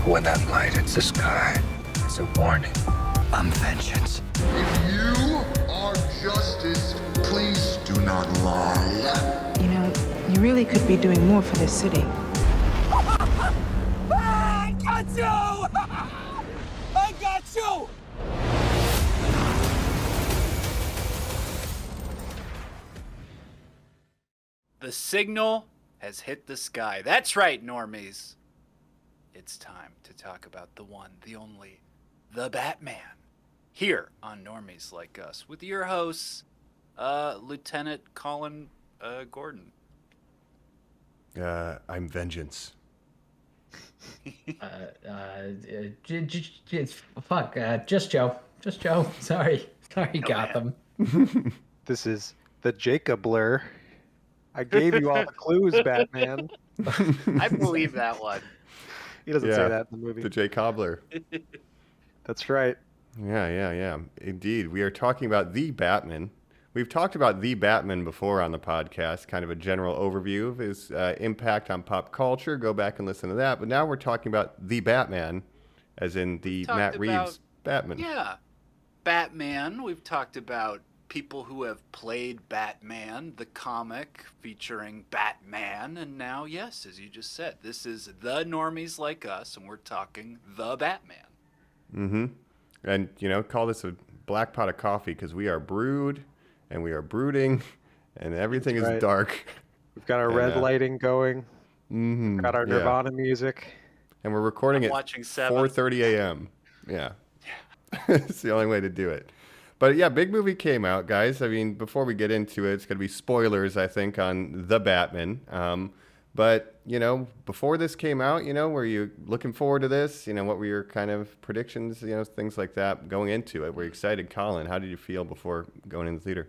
When that light hits the sky, it's a warning. I'm vengeance. If you are justice, please do not lie. You know, you really could be doing more for this city. I got you! I got you! The signal has hit the sky. That's right, normies. It's time to talk about the one, the only, the Batman. Here on Normies Like Us with your hosts, Lieutenant Colin Gordon. I'm vengeance. Just Joe. Sorry, Gotham. This is the Jacob blur. I gave you all the clues, Batman. I believe that one. He doesn't say that in the movie. The Jay Cobbler. That's right. Yeah. Indeed. We are talking about the Batman. We've talked about the Batman before on the podcast, kind of a general overview of his impact on pop culture. Go back and listen to that. But now we're talking about the Batman, as in the Matt Reeves Batman. Yeah. Batman. We've talked about people who have played Batman, the comic featuring Batman. And now, yes, as you just said, this is the Normies Like Us, and we're talking the Batman. Mm-hmm. And, you know, call this a black pot of coffee because we are brewed and we are brooding and everything is dark. We've got our red lighting going. Mm-hmm. We've got our Nirvana music. And we're recording at 4:30 a.m. Yeah. It's the only way to do it. But yeah, big movie came out, guys. I mean, before we get into it, it's going to be spoilers, I think, on The Batman. But, you know, before this came out, you know, were you looking forward to this? You know, what were your kind of predictions, you know, things like that going into it? Were you excited? Colin, how did you feel before going in the theater?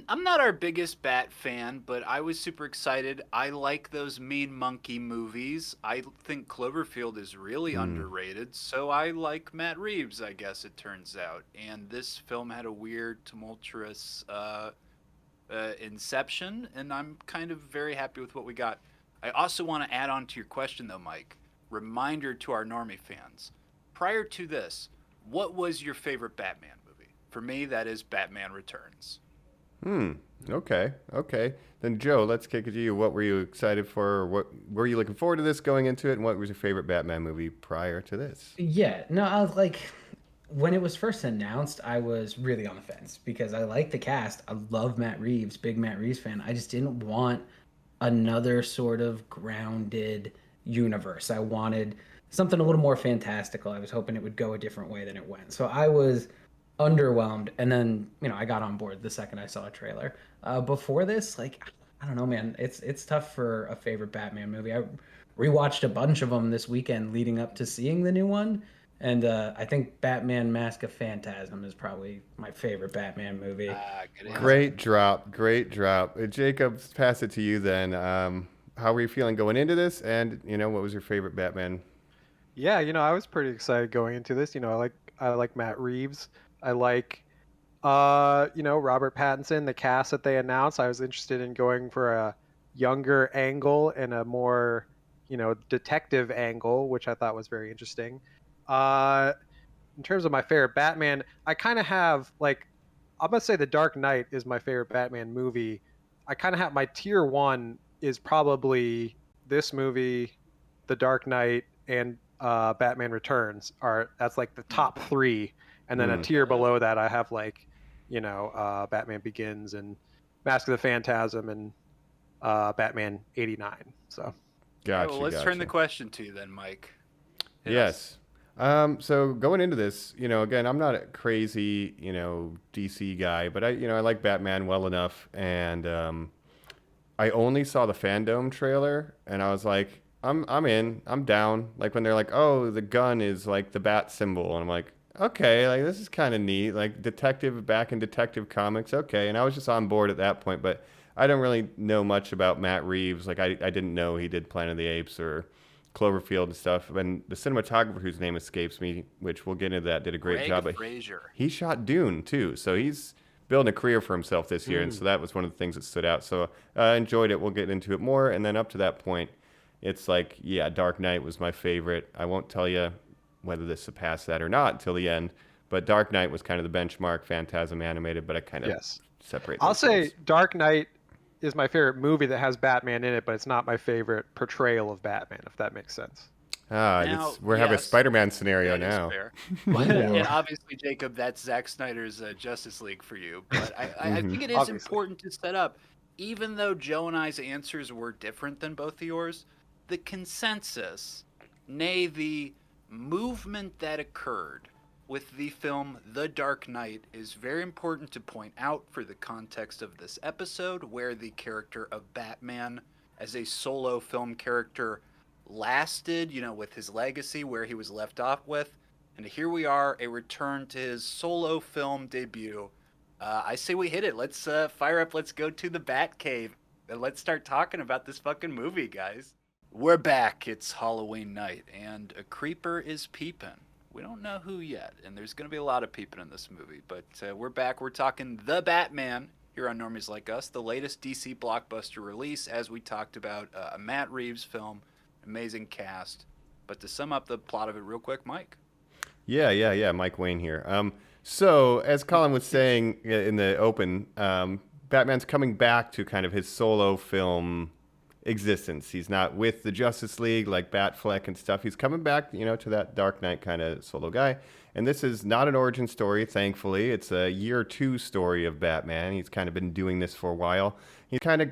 I'm not our biggest Bat fan, but I was super excited. I like those Mean Monkey movies. I think Cloverfield is really underrated, so I like Matt Reeves, I guess it turns out. And this film had a weird, tumultuous inception, and I'm kind of very happy with what we got. I also want to add on to your question, though, Mike. Reminder to our Normie fans. Prior to this, what was your favorite Batman movie? For me, that is Batman Returns. Okay. Then Joe, let's kick it to you. What were you excited for? What were you looking forward to this going into it? And what was your favorite Batman movie prior to this? Yeah, no, I was like, when it was first announced, I was really on the fence because I like the cast. I love Matt Reeves, big Matt Reeves fan. I just didn't want another sort of grounded universe. I wanted something a little more fantastical. I was hoping it would go a different way than it went. So I was underwhelmed, and then, you know, I got on board the second I saw a trailer. Before this, like, I don't know, man, it's tough for a favorite Batman movie. I rewatched a bunch of them this weekend leading up to seeing the new one, and I think Batman Mask of Phantasm is probably my favorite Batman movie. Great drop. Jacob, pass it to you then. How were you feeling going into this, and, you know, what was your favorite Batman? Yeah, you know, I was pretty excited going into this. You know, I like Matt Reeves. I like, you know, Robert Pattinson, the cast that they announced. I was interested in going for a younger angle and a more, you know, detective angle, which I thought was very interesting. In terms of my favorite Batman, I kind of have, like, I'm going to say The Dark Knight is my favorite Batman movie. I kind of have my tier one is probably this movie, The Dark Knight, and Batman Returns. That's like the top three. And then a tier below that, I have, like, you know, Batman Begins and Mask of the Phantasm and Batman 89. So, Gotcha. Well, let's turn the question to you then, Mike. Yes. So going into this, you know, again, I'm not a crazy, you know, DC guy, but I like Batman well enough, and I only saw the Fandom trailer, and I was like, I'm in, I'm down. Like when they're like, oh, the gun is like the bat symbol, and I'm like, okay, like this is kind of neat, like detective back in Detective Comics, okay. And I was just on board at that point, but I don't really know much about Matt Reeves. Like I didn't know he did Planet of the Apes or Cloverfield and stuff. And the cinematographer whose name escapes me, which we'll get into that, did a great job. But he shot Dune too, so he's building a career for himself this year, and so that was one of the things that stood out. So I enjoyed it. We'll get into it more, and then up to that point, it's like, yeah, Dark Knight was my favorite. I won't tell you whether this surpassed that or not until the end, but Dark Knight was kind of the benchmark, Phantasm animated, but I kind of separate I'll those say films. Dark Knight is my favorite movie that has Batman in it, but it's not my favorite portrayal of Batman, if that makes sense. Now, We're having a yes, Spider-Man scenario that is now. fair. Ooh. And obviously, Jacob, that's Zack Snyder's Justice League for you. But I think it is Obviously. important to set up, even though Joe and I's answers were different than both of yours, the consensus, nay, the movement that occurred with the film The Dark Knight is very important to point out for the context of this episode, where the character of Batman as a solo film character lasted, with his legacy where he was left off with. And here we are, a return to his solo film debut. I say we hit it. Let's fire up. Let's go to the Batcave and let's start talking about this fucking movie, guys. We're back. It's Halloween night and a creeper is peeping. We don't know who yet, and there's going to be a lot of peeping in this movie, but we're back. We're talking The Batman here on Normies Like Us, the latest DC blockbuster release, as we talked about, a Matt Reeves film, amazing cast. But to sum up the plot of it real quick, Mike. Yeah. Mike Wayne here. So, as Colin was saying in the open, Batman's coming back to kind of his solo film existence. He's not with the Justice League like Batfleck and stuff. He's coming back, to that Dark Knight kind of solo guy. And this is not an origin story, thankfully. It's a year 2 story of Batman. He's kind of been doing this for a while. He's kind of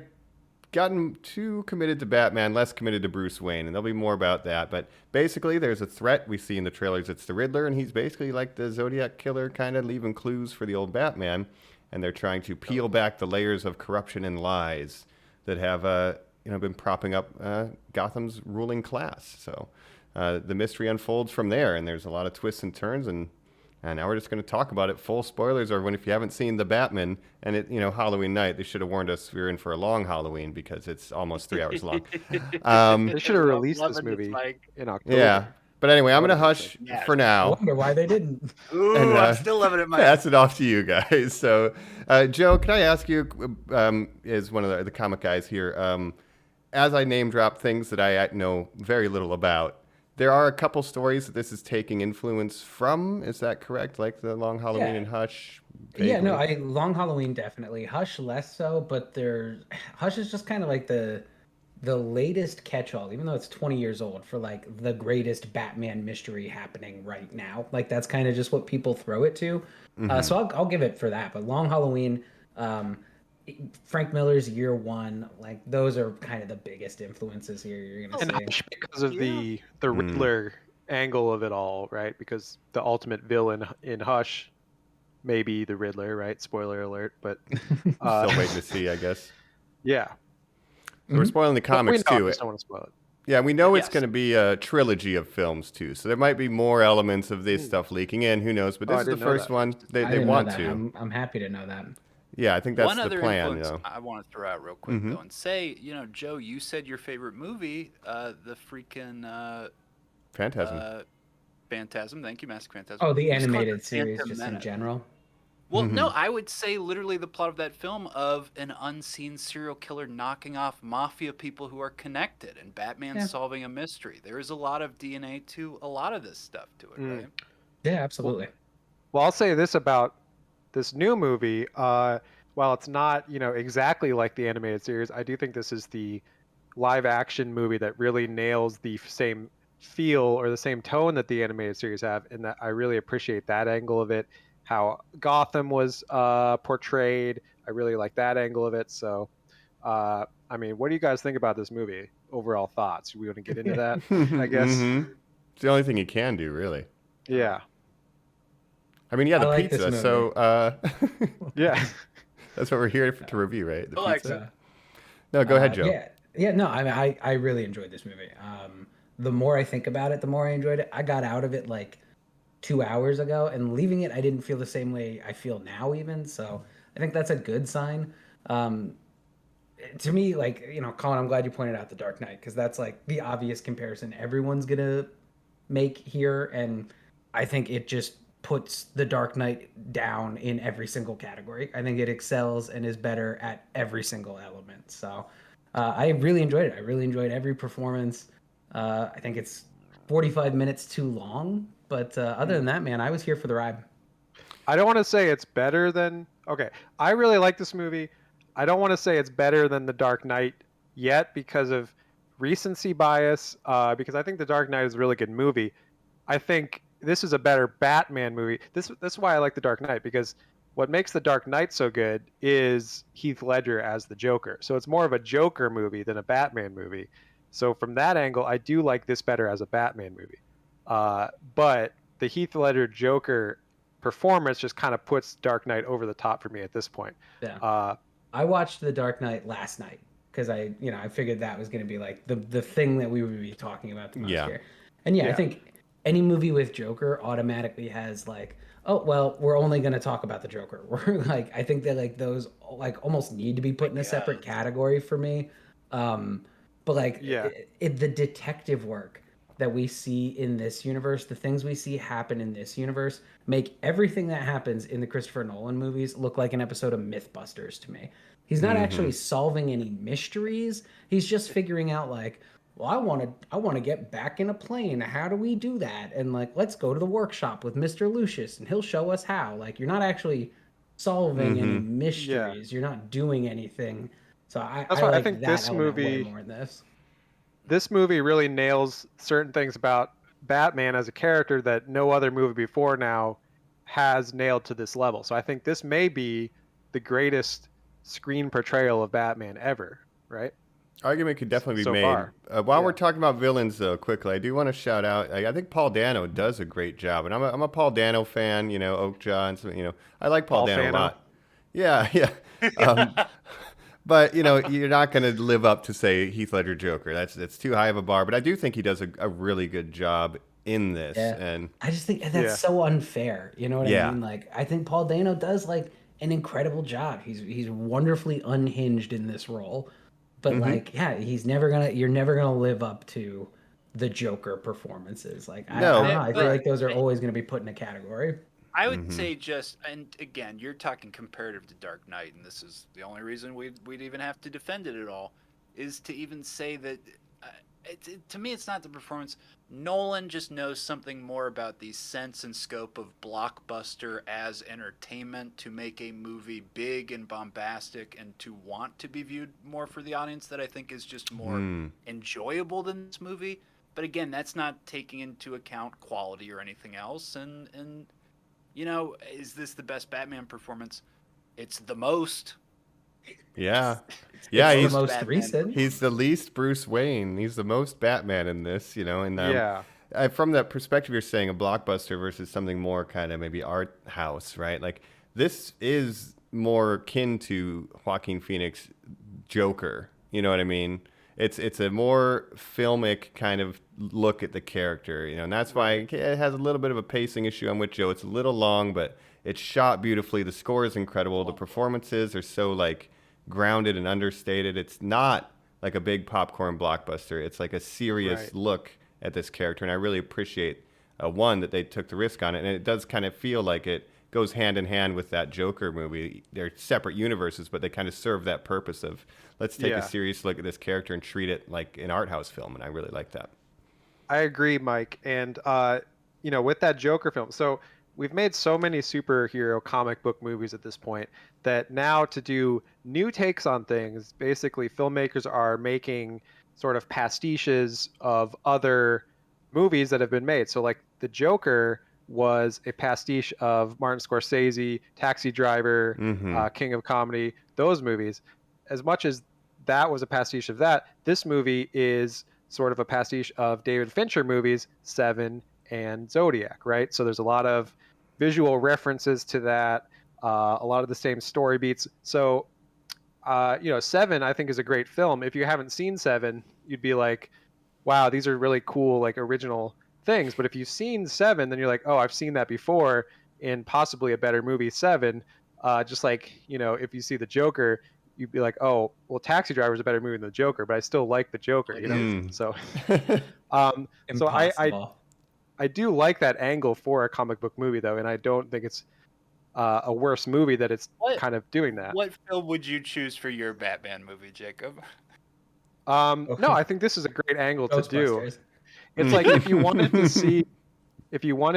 gotten too committed to Batman, less committed to Bruce Wayne, and there'll be more about that. But basically, there's a threat we see in the trailers. It's the Riddler, and he's basically like the Zodiac killer, kind of leaving clues for the old Batman. And they're trying to peel back the layers of corruption and lies that have been propping up Gotham's ruling class. So the mystery unfolds from there, and there's a lot of twists and turns, and now we're just going to talk about it. Full spoilers, or if you haven't seen The Batman, and Halloween night, they should have warned us we were in for a long Halloween because it's almost 3 hours long. They should have released this movie in October. Yeah. But anyway, I'm going to hush for I now. wonder why they didn't. Ooh, And, I'm still loving it, Mike. Pass it off to you guys. So, Joe, can I ask you, as one of the comic guys here, as I name drop things that I know very little about, there are a couple stories that this is taking influence from. Is that correct? Like the Long Halloween and Hush? Yeah, no, Long Halloween definitely. Hush less so, but Hush is just kind of like the latest catch-all, even though it's 20 years old, for like the greatest Batman mystery happening right now. Like that's kind of just what people throw it to. So I'll give it for that. But Long Halloween, Frank Miller's Year One, like those are kind of the biggest influences here. You're gonna And see Hush because of the Riddler angle of it all, right? Because the ultimate villain in Hush may be the Riddler, right? Spoiler alert, but Still waiting to see, I guess. yeah. So we're spoiling the comics But we know, too. I just don't want to spoil it. Yeah, we know it's Yes. going to be a trilogy of films too. So there might be more elements of this stuff leaking in. Who knows? But Oh, this I is the didn't know first that. one. They I didn't know want that. to. I'm happy to know that. Yeah, I think that's One the other plan. influence I want to throw out real quick, though, and say, Joe, you said your favorite movie, the freaking Phantasm. Phantasm. Thank you, Mask Phantasm. Oh, the It was called animated The series, Phantom just in Menace. general. Well, no, I would say literally the plot of that film of an unseen serial killer knocking off mafia people who are connected, and Batman solving a mystery. There is a lot of DNA to a lot of this stuff to it, right? Yeah, absolutely. Well, I'll say this about this new movie. While it's not, exactly like the animated series, I do think this is the live action movie that really nails the same feel or the same tone that the animated series have, and that I really appreciate that angle of it. How Gotham was portrayed, I really like that angle of it. So, what do you guys think about this movie? Overall thoughts? We want to get into that, I guess. It's the only thing you can do, really. Yeah. I mean, yeah, the I like this pizza. movie. So Yeah. that's what we're here to review, right? The Alexa. pizza. No, go ahead, Joe. Yeah. No, I really enjoyed this movie. The more I think about it, the more I enjoyed it. I got out of it like 2 hours ago, and leaving it, I didn't feel the same way I feel now, even. So I think that's a good sign. To me, like, Colin, I'm glad you pointed out The Dark Knight, because that's like the obvious comparison everyone's gonna make here, and I think it just puts The Dark Knight down in every single category. I think it excels and is better at every single element. So I really enjoyed it. I really enjoyed every performance. I think it's 45 minutes too long, but other than that, man, I was here for the ride. I don't want to say it's better than. Okay, I really like this movie. I don't want to say it's better than The Dark Knight yet because of recency bias. Because I think The Dark Knight is a really good movie. I think this is a better Batman movie. This is why I like The Dark Knight, because what makes The Dark Knight so good is Heath Ledger as the Joker. So it's more of a Joker movie than a Batman movie. So from that angle, I do like this better as a Batman movie. But the Heath Ledger Joker performance just kind of puts Dark Knight over the top for me at this point. Yeah. I watched The Dark Knight last night because I figured that was going to be like the thing that we would be talking about the most here. And I think any movie with Joker automatically has like, oh well, we're only going to talk about the Joker. We're like, I think that like those like almost need to be put in a separate category for me. But like the detective work that we see in this universe, the things we see happen in this universe, make everything that happens in the Christopher Nolan movies look like an episode of Mythbusters to me. He's not actually solving any mysteries. He's just figuring out like, well, I want to get back in a plane. How do we do that? And like, let's go to the workshop with Mr. Lucius and he'll show us how. Like, you're not actually solving any mysteries. You're not doing anything. So I think this movie way more than this. This movie really nails certain things about Batman as a character that no other movie before now has nailed to this level. So I think this may be the greatest screen portrayal of Batman ever, right? Argument could definitely be so made. Far. While we're talking about villains, though, quickly, I do want to shout out. I think Paul Dano does a great job, and I'm a Paul Dano fan. Oakjaw, and so, I like Paul Dano a lot. Yeah. But you're not going to live up to say Heath Ledger Joker. That's too high of a bar. But I do think he does a really good job in this. Yeah. And I just think that's so unfair. You know what I mean? Like, I think Paul Dano does like an incredible job. He's wonderfully unhinged in this role. But he's never gonna. You're never gonna live up to the Joker performances. Like, I don't know. I feel like those are always gonna be put in a category. I would say and again, you're talking comparative to Dark Knight, and this is the only reason we'd even have to defend it at all, is to even say that, to me, it's not the performance. Nolan just knows something more about the sense and scope of blockbuster as entertainment to make a movie big and bombastic and to want to be viewed more for the audience that I think is just more enjoyable than this movie. But again, that's not taking into account quality or anything else, and is this the best Batman performance? It's the most. Yeah. He's the most recent. He's the least Bruce Wayne. He's the most Batman in this, and from that perspective, you're saying a blockbuster versus something more kind of maybe art house, right? Like, this is more akin to Joaquin Phoenix Joker. You know what I mean? It's a more filmic kind of look at the character, and that's why it has a little bit of a pacing issue. I'm with Joe. It's a little long, but it's shot beautifully. The score is incredible. The performances are so like grounded and understated. It's not like a big popcorn blockbuster. It's like a serious look at this character, and I really appreciate that they took the risk on it, and it does kind of feel like it goes hand in hand with that Joker movie. They're separate universes, but they kind of serve that purpose of let's take a serious look at this character and treat it like an art house film, and I really like that. I agree, Mike. And with that Joker film, so we've made so many superhero comic book movies at this point that now to do new takes on things, basically filmmakers are making sort of pastiches of other movies that have been made. So like the Joker was a pastiche of Martin Scorsese, Taxi Driver, King of Comedy, those movies. As much as that was a pastiche of that, this movie is sort of a pastiche of David Fincher movies, Seven and Zodiac, right? So there's a lot of visual references to that, a lot of the same story beats. So, Seven, I think, is a great film. If you haven't seen Seven, you'd be like, wow, these are really cool, like original things. But if you've seen Seven, then you're like, oh, I've seen that before in possibly a better movie, Seven. Just like, if you see the Joker, you'd be like, oh, well, Taxi Driver is a better movie than the Joker, but I still like the Joker, So, so I do like that angle for a comic book movie, though, and I don't think it's a worse movie that it's kind of doing that. What film would you choose for your Batman movie, Jacob? No, I think this is a great angle to do. Ghostbusters. It's like if you wanted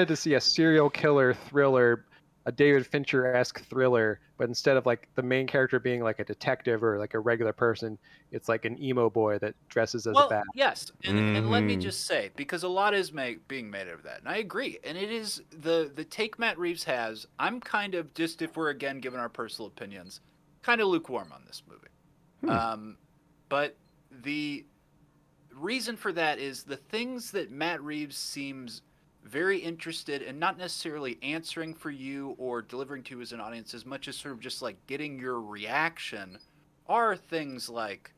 to see a serial killer thriller, a David Fincher-esque thriller, but instead of like the main character being like a detective or like a regular person, it's like an emo boy that dresses as a bat. Yes, and let me just say, because a lot is being made of that, and I agree, and it is the take Matt Reeves has. I'm kind of, just if we're again giving our personal opinions, kind of lukewarm on this movie. But the reason for that is the things that Matt Reeves seems very interested in, not necessarily answering for you or delivering to you as an audience as much as sort of just like getting your reaction, are things like,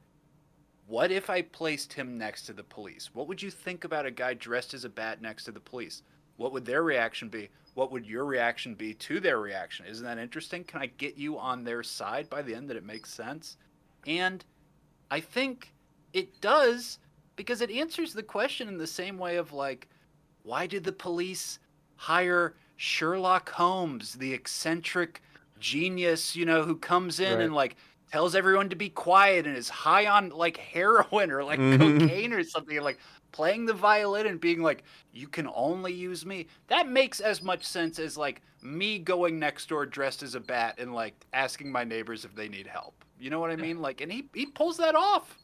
what if I placed him next to the police? What would you think about a guy dressed as a bat next to the police? What would their reaction be? What would your reaction be to their reaction? Isn't that interesting? Can I get you on their side by the end that it makes sense? And I think it does, because it answers the question in the same way of like, why did the police hire Sherlock Holmes, the eccentric genius, who comes in and like tells everyone to be quiet and is high on like heroin or like cocaine or something, and like playing the violin and being like, you can only use me? That makes as much sense as like me going next door dressed as a bat and like asking my neighbors if they need help. You know what I mean? Like, and he pulls that off.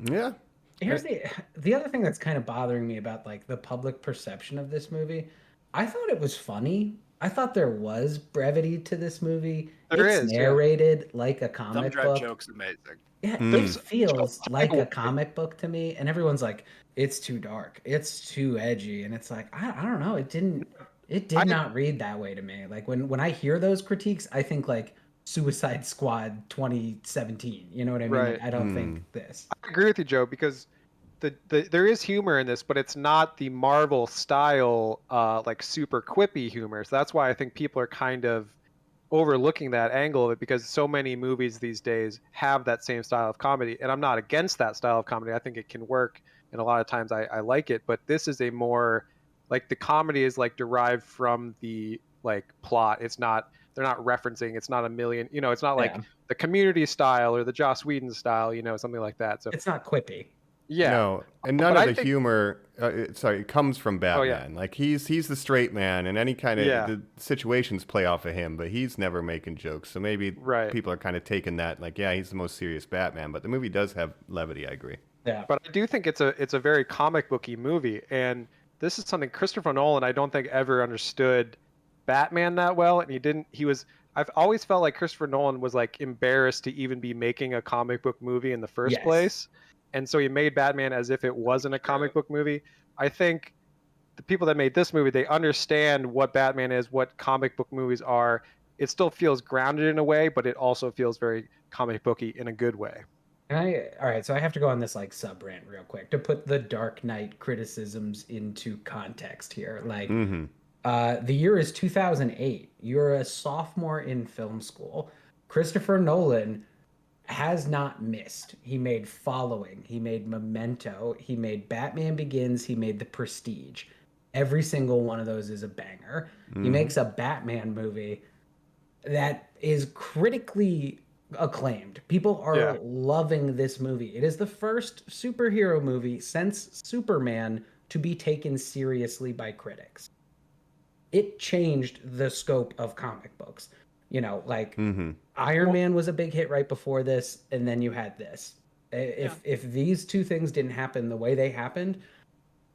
Yeah. Here's the other thing that's kind of bothering me about like the public perception of this movie. I thought it was funny. I thought there was brevity to this movie. It's narrated like a comic book. Joke's amazing. Yeah, it feels like a comic book to me, and everyone's like, it's too dark, it's too edgy, and it's like, I don't know, it did not read that way to me. Like when I hear those critiques, I think like Suicide Squad 2017. You know what I mean? Right. Like, I don't think this. I agree with you, Joe, because there is humor in this, but it's not the Marvel style, like super quippy humor. So that's why I think people are kind of overlooking that angle of it, because so many movies these days have that same style of comedy. And I'm not against that style of comedy. I think it can work, and a lot of times I like it. But this is a more like, the comedy is like derived from the like plot. It's not, they're not referencing, it's not a million, it's not like the Community style or the Joss Whedon style, something like that. So it's not quippy. Yeah. No, and none of the humor, it comes from Batman. Like he's the straight man, and any kind of the situations play off of him, but he's never making jokes. So maybe people are kind of taking that like, he's the most serious Batman, but the movie does have levity. I agree. Yeah. But I do think it's a very comic booky movie, and this is something Christopher Nolan, I don't think, ever understood Batman that well, and I've always felt like Christopher Nolan was like embarrassed to even be making a comic book movie in the first place. And so he made Batman as if it wasn't a comic book movie. I think the people that made this movie, they understand what Batman is, what comic book movies are. It still feels grounded in a way, but it also feels very comic booky in a good way. All right, so I have to go on this like sub rant real quick to put the Dark Knight criticisms into context here. Like, the year is 2008. You're a sophomore in film school. Christopher Nolan has not missed. He made Following, he made Memento, he made Batman Begins, he made The Prestige. Every single one of those is a banger. He makes a Batman movie that is critically acclaimed. People are loving this movie. It is the first superhero movie since Superman to be taken seriously by critics. It changed the scope of comic books. Iron Man was a big hit right before this, and then you had this. If these two things didn't happen the way they happened,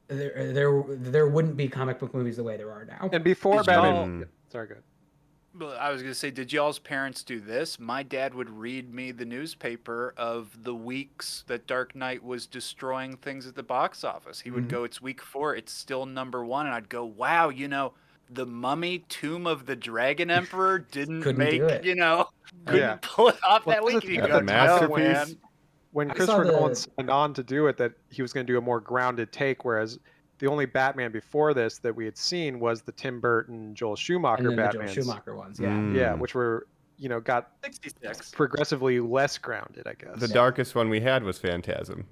there wouldn't be comic book movies the way there are now. And before Batman, sorry, good. Well, I was going to say, did y'all's parents do this? My dad would read me the newspaper of the weeks that Dark Knight was destroying things at the box office. He would go, it's week 4, it's still number 1, and I'd go, wow, The Mummy, Tomb of the Dragon Emperor couldn't pull it off that week. And you go, masterpiece. When Christopher Nolan signed on to do it, that he was going to do a more grounded take, whereas the only Batman before this that we had seen was the Tim Burton, Joel Schumacher Batman. Joel Schumacher ones, yeah, which were got 66. progressively less grounded, I guess. The darkest one we had was Phantasm.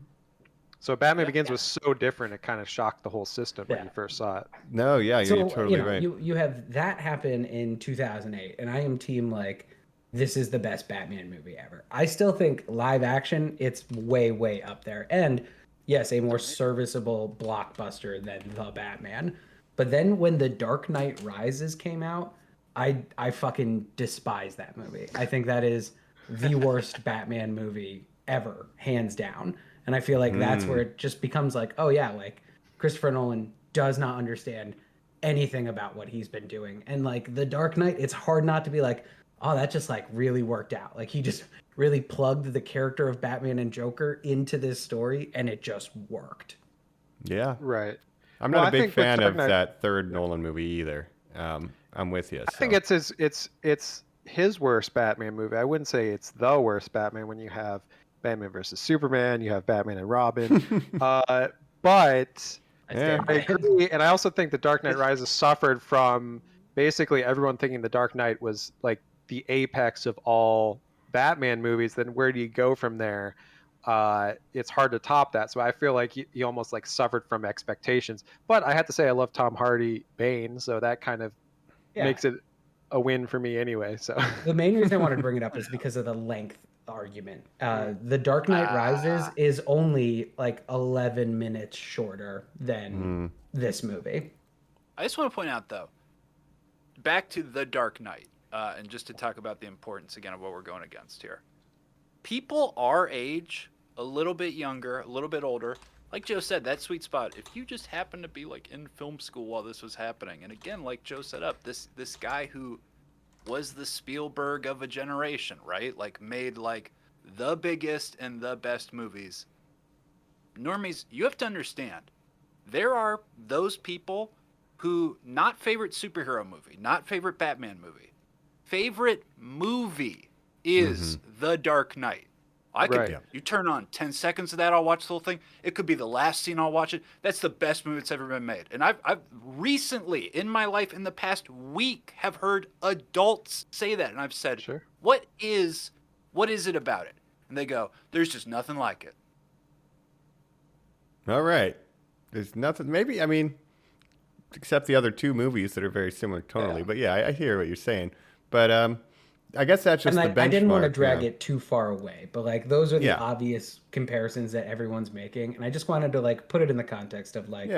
So Batman Begins was so different, it kind of shocked the whole system when you first saw it. No, you're totally right. You have that happen in 2008, and I am team like, this is the best Batman movie ever. I still think live action, it's way, way up there. And yes, a more serviceable blockbuster than The Batman. But then when The Dark Knight Rises came out, I fucking despise that movie. I think that is the worst Batman movie ever, hands down. And I feel like that's where it just becomes like, oh yeah, like Christopher Nolan does not understand anything about what he's been doing. And like The Dark Knight, it's hard not to be like, oh, that just like really worked out. Like he just really plugged the character of Batman and Joker into this story and it just worked. Yeah. Right. I'm not a big fan of Knight, that third Nolan movie either. I'm with you. I think it's his worst Batman movie. I wouldn't say it's the worst Batman when you have Batman versus Superman, you have Batman and Robin. But Yeah. I agree, and I also think The Dark Knight Rises suffered from basically everyone thinking The Dark Knight was like the apex of all Batman movies. Then where do you go from there? It's hard to top that. So I feel like he almost like suffered from expectations. But I have to say I love Tom Hardy Bane, so that kind of makes it a win for me anyway. So the main reason I wanted to bring it up is because of the length argument. The Dark Knight Rises is only like 11 minutes shorter than this movie. I just want to point out, though, back to The Dark Knight, and just to talk about the importance again of what we're going against here. People our age, a little bit younger, a little bit older, like Joe said, that sweet spot. If you just happen to be like in film school while this was happening, and again, like Joe set up, this guy who was the Spielberg of a generation, right? Like made like the biggest and the best movies. Normies, you have to understand, there are those people who not favorite superhero movie, not favorite Batman movie, favorite movie is The Dark Knight. I could, you turn on 10 seconds of that, I'll watch the whole thing. It could be the last scene, I'll watch it. That's the best movie that's ever been made. And I've recently, in my life, in the past week, have heard adults say that. And I've said, what is it about it? And they go, there's just nothing like it. All right. There's nothing, maybe, I mean, except the other two movies that are very similar tonally. But yeah, I hear what you're saying. But I guess that's just and the benchmark. I didn't want to drag it too far away, but like those are the obvious comparisons that everyone's making, and I just wanted to like put it in the context of like,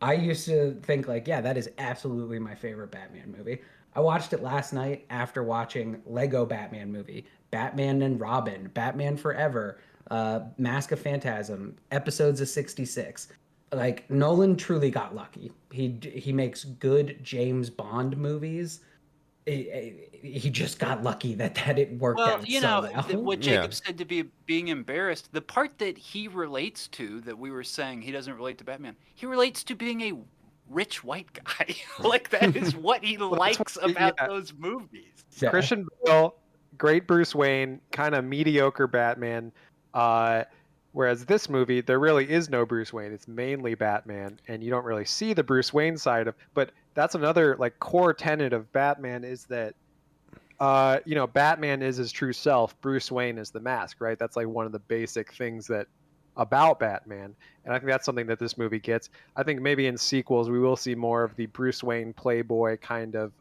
I used to think like, yeah, that is absolutely my favorite Batman movie. I watched it last night after watching Lego Batman movie, Batman and Robin, Batman Forever, Mask of Phantasm, episodes of 66. Like Nolan truly got lucky. He makes good James Bond movies. He just got lucky that it worked out so well. What Jacob said to be being embarrassed, the part that he relates to, that we were saying he doesn't relate to Batman, he relates to being a rich white guy. Like that is what he likes about those movies. Yeah. Christian Bale, great Bruce Wayne, kind of mediocre Batman. Whereas this movie, there really is no Bruce Wayne. It's mainly Batman, and you don't really see the Bruce Wayne side of. But that's another like core tenet of Batman is that, Batman is his true self. Bruce Wayne is the mask, right? That's like one of the basic things that about Batman, and I think that's something that this movie gets. I think maybe in sequels we will see more of the Bruce Wayne playboy kind of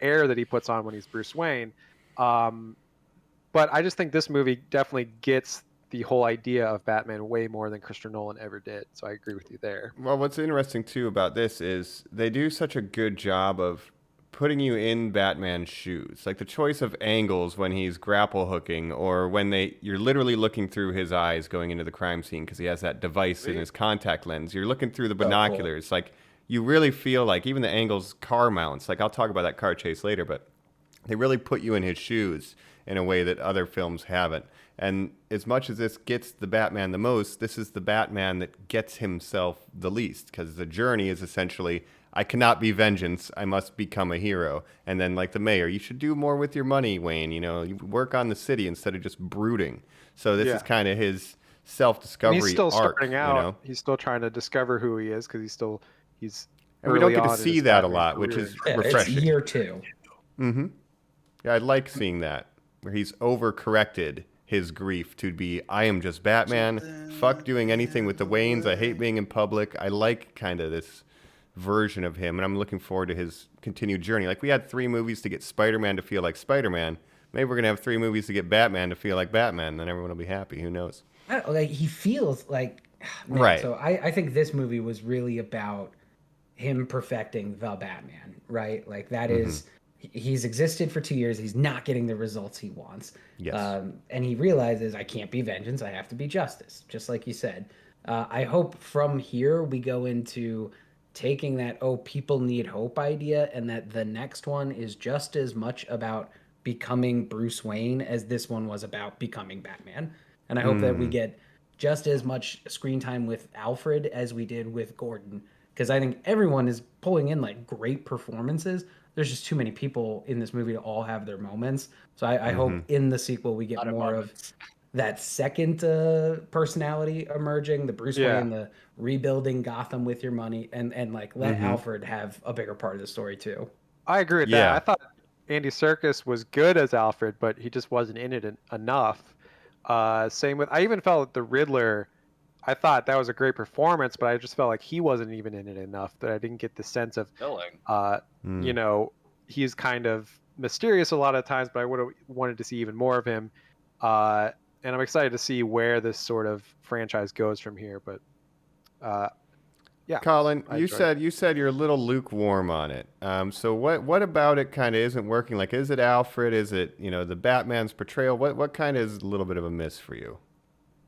air that he puts on when he's Bruce Wayne. But I just think this movie definitely gets the whole idea of Batman way more than Christopher Nolan ever did. So I agree with you there. Well, what's interesting too about this is they do such a good job of putting you in Batman's shoes. Like the choice of angles when he's grapple hooking or when you're literally looking through his eyes going into the crime scene because he has that device in his contact lens. You're looking through the binoculars. Like you really feel like even the angles car mounts. Like I'll talk about that car chase later, but they really put you in his shoes in a way that other films haven't. And as much as this gets the Batman the most, this is the Batman that gets himself the least, because the journey is essentially, I cannot be vengeance, I must become a hero. And then like the mayor, you should do more with your money, Wayne. You work on the city instead of just brooding. So this is kind of his self-discovery arc. He's still arc, starting out. He's still trying to discover who he is because he's. And we don't get to see that a lot, which is refreshing. It's year 2. Mm-hmm. Yeah, I like seeing that, where he's overcorrected his grief to be, I am just Batman, fuck doing anything with the Waynes, I hate being in public. I like kind of this version of him, and I'm looking forward to his continued journey. Like, we had 3 movies to get Spider-Man to feel like Spider-Man. Maybe we're gonna have 3 movies to get Batman to feel like Batman, and then everyone will be happy. Who knows? I don't, like he feels like man, Right. So I think this movie was really about him perfecting the Batman, right? Like that is he's existed for 2 years. He's not getting the results he wants. Yes. And he realizes I can't be vengeance. I have to be justice, just like you said. I hope from here we go into taking that people need hope idea, and that the next one is just as much about becoming Bruce Wayne as this one was about becoming Batman. And I hope that we get just as much screen time with Alfred as we did with Gordon, because I think everyone is pulling in like great performances. There's just too many people in this movie to all have their moments. So I hope in the sequel we get more of that second personality emerging, the Bruce Wayne, the rebuilding Gotham with your money, and like let Alfred have a bigger part of the story too. I agree with that. I thought Andy Serkis was good as Alfred, but he just wasn't in it enough. Same with, I even felt the Riddler, I thought that was a great performance, but I just felt like he wasn't even in it enough, that I didn't get the sense of, you know, he's kind of mysterious a lot of times, but I would have wanted to see even more of him. And I'm excited to see where this sort of franchise goes from here. But yeah, Colin, you said you're a little lukewarm on it. So what about it kind of isn't working? Like, is it Alfred? Is it, you know, the Batman's portrayal? What kind of is a little bit of a miss for you?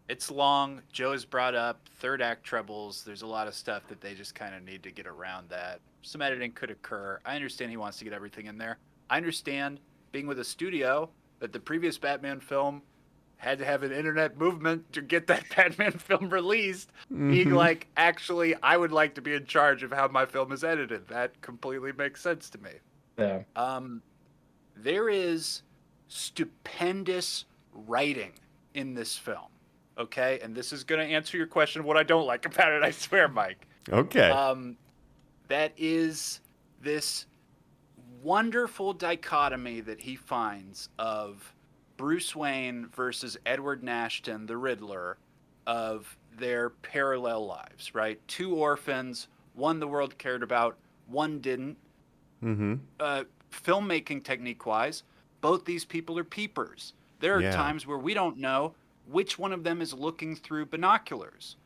It's long. Joe's brought up third act troubles. There's a lot of stuff that they just kind of need to get around that. Some editing could occur. I understand he wants to get everything in there. I understand, being with a studio, that the previous Batman film had to have an internet movement to get that Batman film released. Being like, actually, I would like to be in charge of how my film is edited. That completely makes sense to me. Yeah. There is stupendous writing in this film. Okay, and this is going to answer your question, what I don't like about it, I swear, Mike. Okay. That is this wonderful dichotomy that he finds of Bruce Wayne versus Edward Nashton, the Riddler, of their parallel lives, right? 2 orphans, one the world cared about, one didn't. Filmmaking technique-wise, both these people are peepers. There are times where we don't know which one of them is looking through binoculars.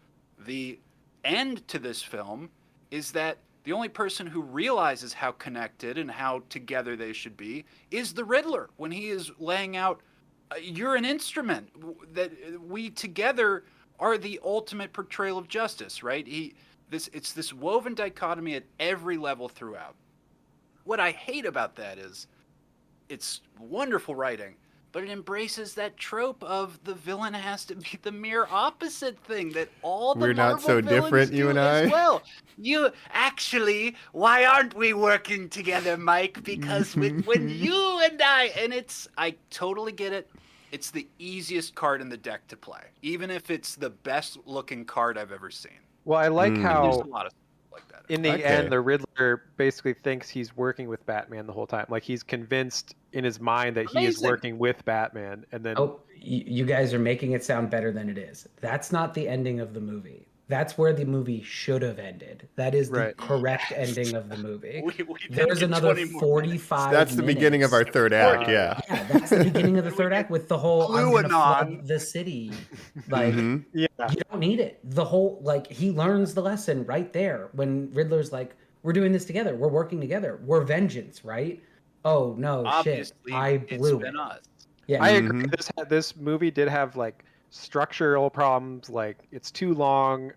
The end to this film is that the only person who realizes how connected and how together they should be is the Riddler, when he is laying out, you're an instrument, that we together are the ultimate portrayal of justice, right? It's this woven dichotomy at every level throughout. What I hate about that is it's wonderful writing, but it embraces that trope of the villain has to be the mere opposite thing that all the We're Marvel not so villains different, you do and as I. well. You actually, why aren't we working together, Mike? Because when you and I totally get it. It's the easiest card in the deck to play, even if it's the best looking card I've ever seen. well, I like There's how a lot of stuff like that. in the end, the Riddler basically thinks he's working with Batman the whole time. Like, he's convinced in his mind that he is working with Batman, and then you guys are making it sound better than it is. That's not the ending of the movie. That's where the movie should have ended. That is the correct ending of the movie. There's another 45 That's the beginning of our third act, Yeah, that's the beginning of the third act with the whole I'm gonna flood the city. Like, you don't need it. The whole, like, he learns the lesson right there when Riddler's like, we're doing this together. We're working together. We're vengeance, right? Oh, no, Obviously, shit. I blew it's it. been us. Yeah, I agree. This movie did have like structural problems. Like, it's too long.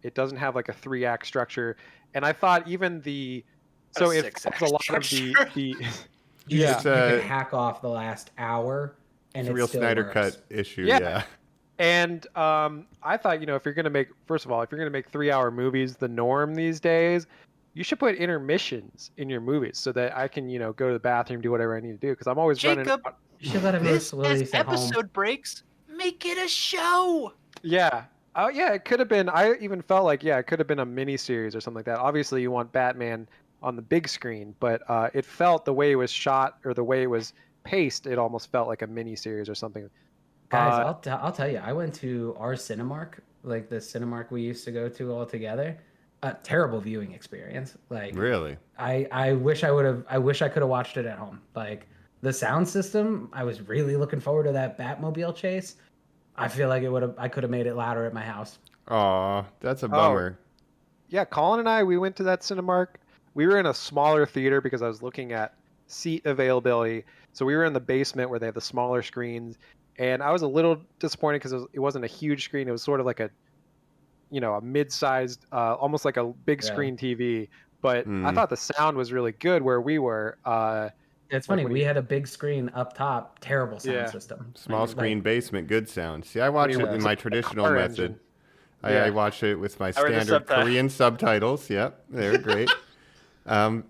It doesn't have like a 3-act structure. And I thought even it felt a lot of the you can hack off the last hour, and it's a it real still Snyder works. Cut issue. Yeah. And I thought, you know, if you're gonna make 3-hour movies the norm these days, you should put intermissions in your movies so that I can, you know, go to the bathroom, do whatever I need to do, because I'm always running. You should let him This release at home. episode breaks. Make it a show. Yeah. Oh, yeah. It could have been. I even felt like, it could have been a mini series or something like that. Obviously, you want Batman on the big screen, but it felt, the way it was shot or the way it was paced, it almost felt like a mini series or something. Guys, I'll tell you, I went to our Cinemark, like the Cinemark we used to go to all together. a terrible viewing experience. Like, Really? I wish I could have watched it at home. Like, the sound system, I was really looking forward to that Batmobile chase. I feel like I could have made it louder at my house. Aw, that's a Oh, bummer. yeah, Colin and I, we went to that Cinemark. We were in a smaller theater because I was looking at seat availability. So we were in the basement where they have the smaller screens, and I was a little disappointed because it wasn't a huge screen. It was sort of like a, a mid-sized, almost like a big Yeah. screen TV. But I Mm. thought the sound was really good where we were. It's Like funny, when we you- had a big screen up top, terrible sound Yeah. system. Small Like, screen basement, good sound. See, I watch you it in were- my a traditional car method. engine. I Yeah. watch it with my I read the standard subtitles. Korean subtitles. Yep, they're great. And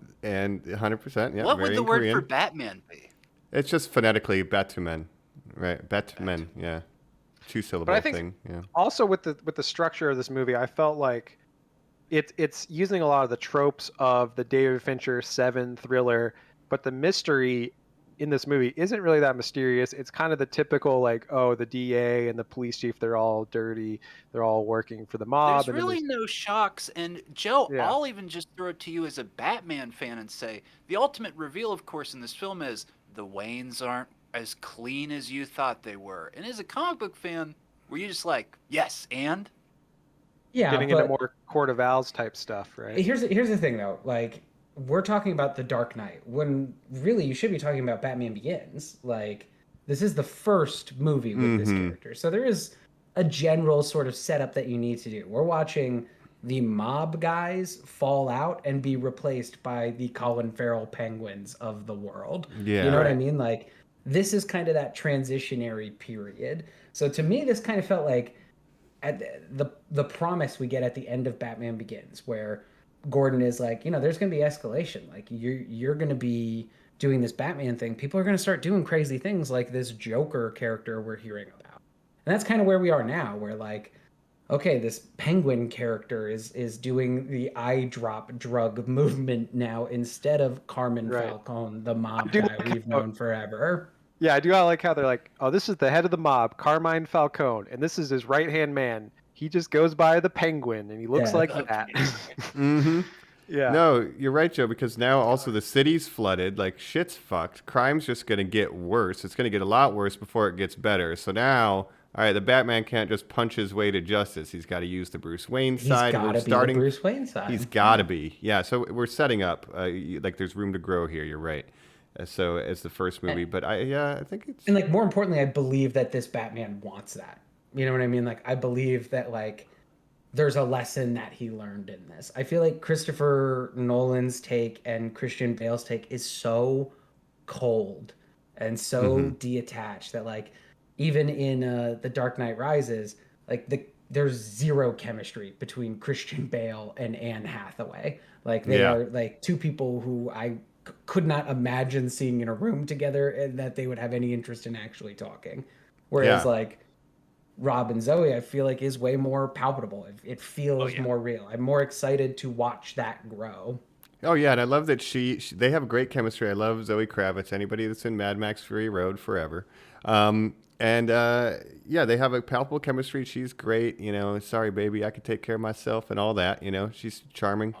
100%. Yeah, what very would the in word Korean. for Batman be? It's just phonetically Batman, right? Batman, yeah, two-syllable But I think thing. Yeah. also with the structure of this movie, I felt like it's using a lot of the tropes of the David Fincher Seven thriller, but the mystery in this movie isn't really that mysterious. It's kind of the typical like, oh, the DA and the police chief, they're all dirty, they're all working for the mob. There's and then really no shocks. And Joe, Yeah. I'll even just throw it to you as a Batman fan and say the ultimate reveal, of course, in this film is the Waynes aren't as clean as you thought they were. And as a comic book fan, were you just like, yes, and? yeah, getting but into more Court of Owls type stuff, right? here's the thing though. Like, we're talking about The Dark Knight when really you should be talking about Batman Begins. Like, this is the first movie with this character, so there is a general sort of setup that you need to do. We're watching the mob guys fall out and be replaced by the Colin Farrell Penguins of the world. Yeah. You know what I Right. mean? Like, this is kind of that transitionary period. So to me, this kind of felt like at the promise we get at the end of Batman Begins, where Gordon is like, there's going to be escalation. Like, you're going to be doing this Batman thing. People are going to start doing crazy things like this Joker character we're hearing about. And that's kind of where we are now, where like, okay, this Penguin character is doing the eye drop drug movement now instead of Carmen Right. Falcone, the mob do guy like we've how- known forever. Yeah, I do. I like how they're like, oh, this is the head of the mob, Carmine Falcone, and this is his right hand man. He just goes by the Penguin, and he looks Yeah. like that. Mm-hmm. Yeah. No, you're right, Joe, because now also the city's flooded. Like, shit's fucked. Crime's just going to get worse. It's going to get a lot worse before it gets better. So now, all right, the Batman can't just punch his way to justice. He's got to use the Bruce Wayne He's side. got We're to be starting. the Bruce Wayne side. He's got to be. Yeah, so we're setting up. Like, there's room to grow here. You're right. So as the first movie, but I think it's. And like, more importantly, I believe that this Batman wants that. You know what I mean? Like, I believe that like there's a lesson that he learned in this. I feel like Christopher Nolan's take and Christian Bale's take is so cold and so detached that like even in The Dark Knight Rises, like there's zero chemistry between Christian Bale and Anne Hathaway. Like, they Yeah. are like two people who I could not imagine seeing in a room together and that they would have any interest in actually talking. Whereas Yeah. like Rob and Zoe, I feel like is way more palpable. It feels more real. I'm more excited to watch that grow. Oh yeah, and I love that they have great chemistry. I love Zoe Kravitz. Anybody that's in Mad Max Fury Road forever. Yeah, they have a palpable chemistry. She's great. Sorry baby, I could take care of myself and all that. She's charming.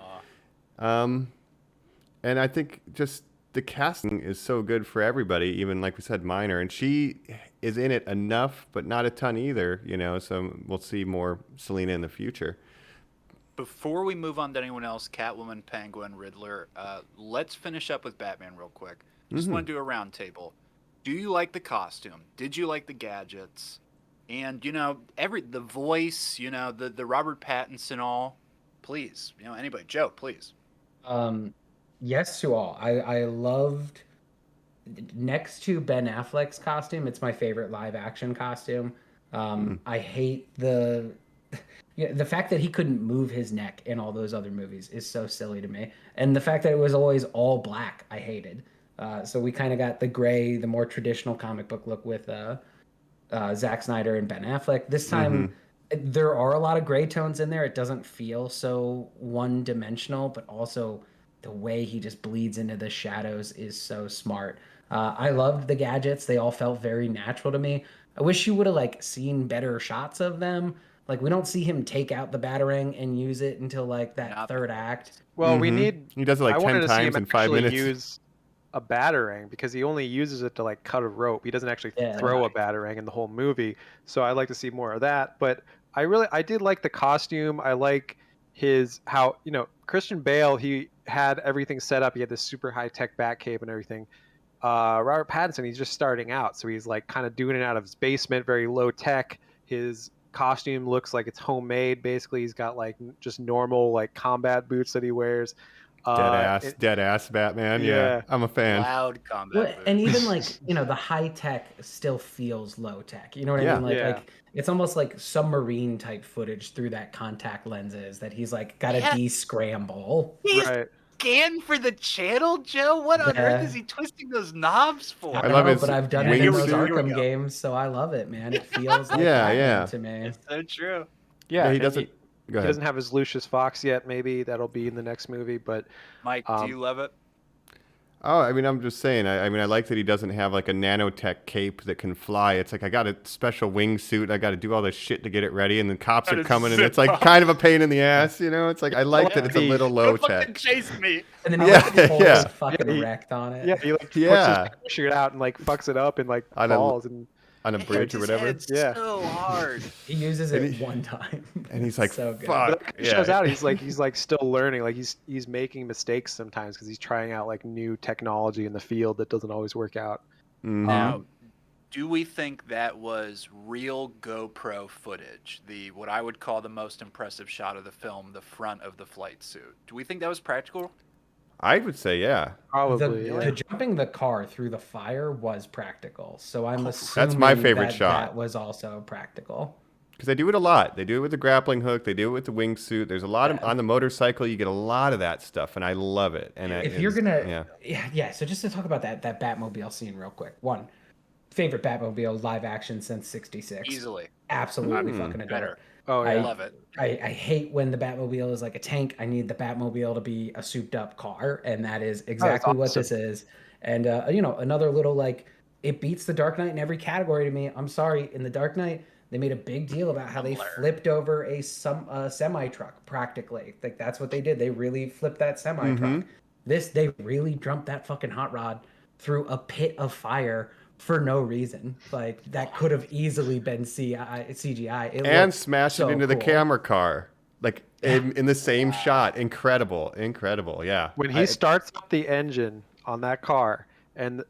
And I think just the casting is so good for everybody, even like we said, minor. And she is in it enough, but not a ton either. So we'll see more Selena in the future. Before we move on to anyone else, Catwoman, Penguin, Riddler, let's finish up with Batman real quick. Just want to do a round table. Do you like the costume? Did you like the gadgets? And the voice, the Robert Pattinson all. Please, anybody, Joe, please. Yes to all. I loved, next to Ben Affleck's costume, it's my favorite live action costume. I hate the fact that he couldn't move his neck in all those other movies is so silly to me. And the fact that it was always all black, I hated. So we kind of got the gray, the more traditional comic book look with Zack Snyder and Ben Affleck. This time, there are a lot of gray tones in there. It doesn't feel so one-dimensional, but also the way he just bleeds into the shadows is so smart. I loved the gadgets. They all felt very natural to me. I wish you would have seen better shots of them. Like we don't see him take out the Batarang and use it until like that Not third act. Well, we need. He does it like I 10 wanted to see times him in 5 actually minutes. use a batarang because he only uses it to like cut a rope. He doesn't actually Yeah. throw a batarang in the whole movie. So I'd like to see more of that. But I did like the costume. I like his how Christian Bale. He had everything set up. He had this super high tech Batcave and everything. Robert Pattinson, he's just starting out, so he's like kind of doing it out of his basement, very low tech. His costume looks like it's homemade. Basically, he's got like just normal like combat boots that he wears. Dead ass Batman. Yeah, I'm a fan. Loud combat. Well, boots. and even like the high tech still feels low tech. You know what I Yeah. mean? Like Yeah. like it's almost like submarine type footage through that contact lenses that he's like got to de-scramble. He's Right. scanned for the channel, Joe. What on Yeah. earth is he twisting those knobs for? I love his but I've done it wingsuit. in those Here we Arkham go. games, so I love it, man. It feels like Yeah, Batman yeah. to me. It's so true. Yeah, he and doesn't. Go He ahead. doesn't have his Lucius Fox yet. Maybe that'll be in the next movie. But Mike, do you love it? Oh, I mean, I'm just saying. I mean, I like that he doesn't have like a nanotech cape that can fly. It's like I got a special wingsuit. I got to do all this shit to get it ready, and then cops are Gotta coming, and zip it's like up. kind of a pain in the ass. It's like I like that it's a little low Don't fucking tech. chase me. And then he Yeah, like pulls yeah. fucking Yeah, he- wrecked on it. yeah, he like puts Yeah. his parachute out and like fucks it up and like I don't- falls and On a It bridge hits or his whatever. head Yeah. so hard. He uses And it he- one time. And he's like, so good. "Fuck." But it shows out he's like still learning. Like he's making mistakes sometimes because he's trying out like new technology in the field that doesn't always work out. Mhm. Now, do we think that was real GoPro footage? What I would call the most impressive shot of the film, the front of the flight suit. Do we think that was practical? I would say, yeah. Probably. The jumping the car through the fire was practical, so I'm assuming That's my favorite that shot. That was also practical. Because they do it a lot. They do it with the grappling hook. They do it with the wingsuit. There's a lot of on the motorcycle. You get a lot of that stuff, and I love it. And If you're gonna, yeah. So just to talk about that Batmobile scene real quick. One, favorite Batmobile live action since '66. Easily. Absolutely fucking adore Better. it. Oh I yeah. love it. I hate when the Batmobile is like a tank. I need the Batmobile to be a souped up car, and that is exactly what this is. And another little like it beats the Dark Knight in every category to me. I'm sorry, in the Dark Knight they made a big deal about how they flipped over a semi truck practically. Like that's what they did. They really flipped that semi truck. They really jumped that fucking hot rod through a pit of fire for no reason. Like that could have easily been CGI. It and looked smash so it into the cool. camera car. Like in the same shot. Incredible. Yeah. When he starts up the engine on that car, and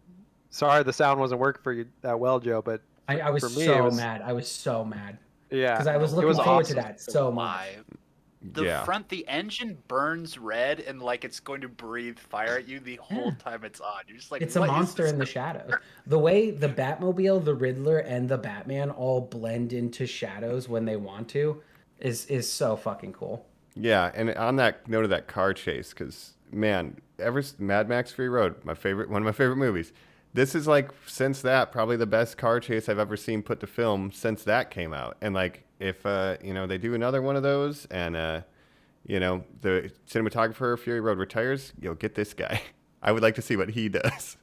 sorry the sound wasn't working for you that well, Joe, but I was for me, so it was- mad. I was so mad yeah, because I was it looking forward awesome. to that so much. The engine burns red and like it's going to breathe fire at you the whole time it's on. You're just like, It's a "What is monster this in the shadows. The way the Batmobile, the Riddler, and the Batman all blend into shadows when they want to is so fucking cool. Yeah, and on that note of that car chase, because man, Mad Max Fury Road, one of my favorite movies. This is like since that probably the best car chase I've ever seen put to film since that came out. And like if they do another one of those and the cinematographer Fury Road retires, get this guy. I would like to see what he does.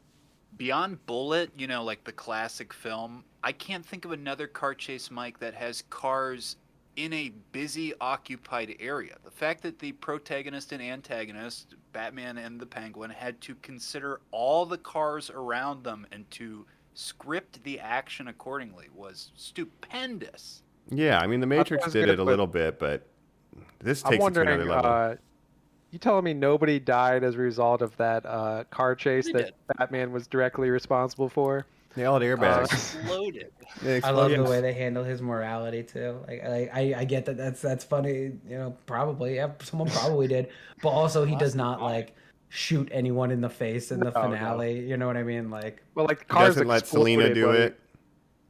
Beyond Bullet, like the classic film, I can't think of another car chase, Mike, that has cars in a busy, occupied area. The fact that the protagonist and antagonist, Batman and the Penguin, had to consider all the cars around them and to script the action accordingly was stupendous. Yeah, I mean, The Matrix was did gonna it a put- little bit, but this I'm takes it to wondering, another level. you telling me nobody died as a result of that car chase They that did. Batman was directly responsible for? They all had airbags. Exploded. They I love exploded. the way they handle his morality too. Like I get that that's funny. Probably someone probably did, but also he does not like shoot anyone in the face in the No, no. finale. You know what I mean? Like Well, like the He cars doesn't let exploded, Selena do but it.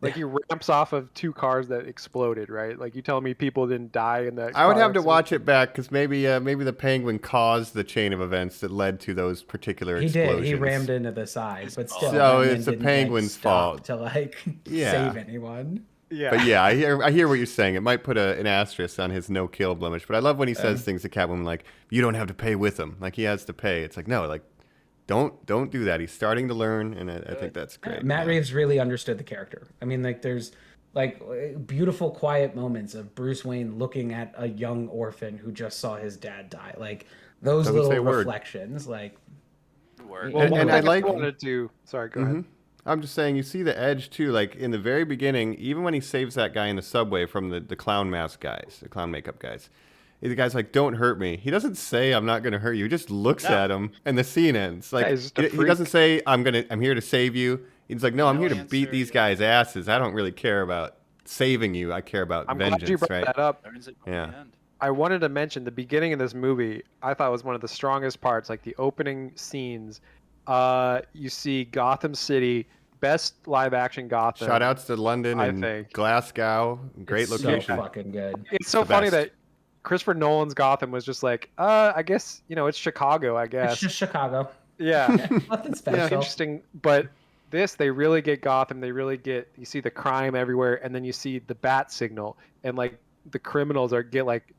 Like he ramps off of two cars that exploded, right? Like you telling me people didn't die in that? I would car have to accident? watch it back because maybe the Penguin caused the chain of events that led to those particular he explosions. did. He rammed into the side, but still. So Batman it's the didn't, like, Penguin's stop fault. to like Yeah. save anyone. Yeah, But yeah, I hear what you're saying. It might put an asterisk on his no kill blemish. But I love when he says things to Catwoman like, "You don't have to pay with him." Like he has to pay. It's like no, like don't do that. He's starting to learn, and I think that's great. Matt Reeves really understood the character. I mean, like there's Like beautiful, quiet moments of Bruce Wayne looking at a young orphan who just saw his dad die. Like those Doesn't say little a word. reflections. Like, Word. Well, one And thing I I like- wanted to. Sorry, go ahead. I'm just saying, you see the edge too. Like in the very beginning, even when he saves that guy in the subway from the clown mask guys, the clown makeup guys, the guy's like, "Don't hurt me." He doesn't say, "I'm not going to hurt you." He just looks at him, and the scene ends. Like he's just a he freak. doesn't say, "I'm here to save you." He's like, "No, I'm No here to answer, beat these yeah. guys' asses. I don't really care about saving you. I care about I'm vengeance." glad you brought right? that up. Learns it Yeah. from the end. I wanted to mention the beginning of this movie. I thought was one of the strongest parts, like the opening scenes. You see Gotham City, best live action Gotham. Shout outs to London I and think. Glasgow. Great it's location. so fucking good. It's so The funny best. that Christopher Nolan's Gotham was just like, I guess it's Chicago. I It's guess. just Chicago. Yeah. Nothing special. Interesting, but they really get Gotham. They really get, you see the crime everywhere, and then you see the bat signal, and like the criminals get like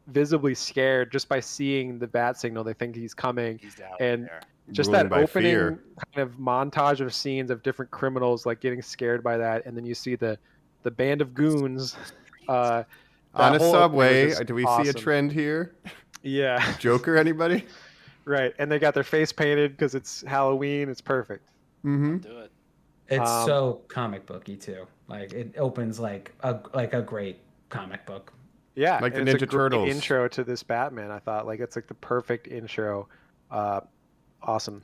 visibly scared just by seeing the bat signal. They think he's coming, He's out and there. just Ruling that by opening fear. kind of montage of scenes of different criminals like getting scared by that, and then you see the band of goons On that a whole opening subway, was just do we see a awesome. trend here? Yeah. Joker, anybody? Right, and they got their face painted because it's Halloween. It's perfect. Mm-hmm. Do it. It's so comic booky too. Like it opens like a great comic book. Yeah, Like the and it's a Ninja great Turtles. intro to this Batman. I thought like it's like the perfect intro. Awesome.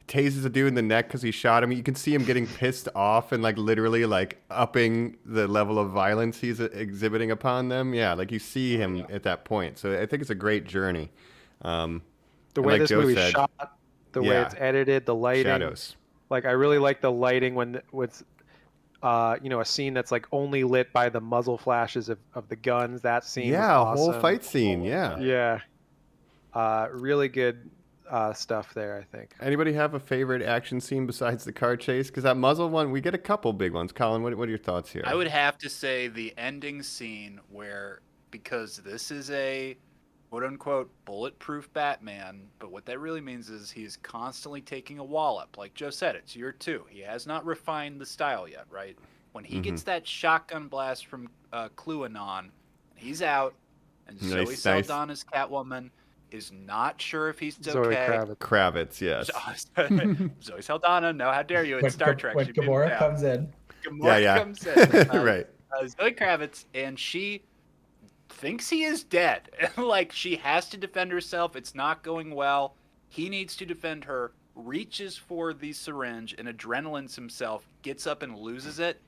Tases a dude in the neck because he shot him. You can see him getting pissed off and like literally like upping the level of violence he's exhibiting upon them. Yeah, like you see him at that point. So I think it's a great journey. The And way like this Joe movie's said, shot, the way yeah. it's edited, the lighting. Shadows. Like I really like the lighting when with a scene that's like only lit by the muzzle flashes of the guns. That scene. Yeah, a was whole awesome. fight scene. Yeah. Yeah. Really good stuff there, I think. Anybody have a favorite action scene besides the car chase? Because that muzzle one, we get a couple big ones. Colin, what are your thoughts here? I would have to say the ending scene where, because this is a quote-unquote bulletproof Batman, but what that really means is he's constantly taking a wallop. Like Joe said, it's year 2. He has not refined the style yet, right? When he gets that shotgun blast from Cluanon, he's out, and Zoe Nice. Saldana's Catwoman is not sure if he's Zoe okay. Kravitz. Kravitz, yes. Zoe Saldana, no, how dare you? It's Star Trek. When She'd been Gamora down. comes in. Gamora Yeah. comes in. Right. Zoe Kravitz, and she thinks he is dead. Like, she has to defend herself. It's not going well. He needs to defend her, reaches for the syringe, and adrenalines himself, gets up and loses it.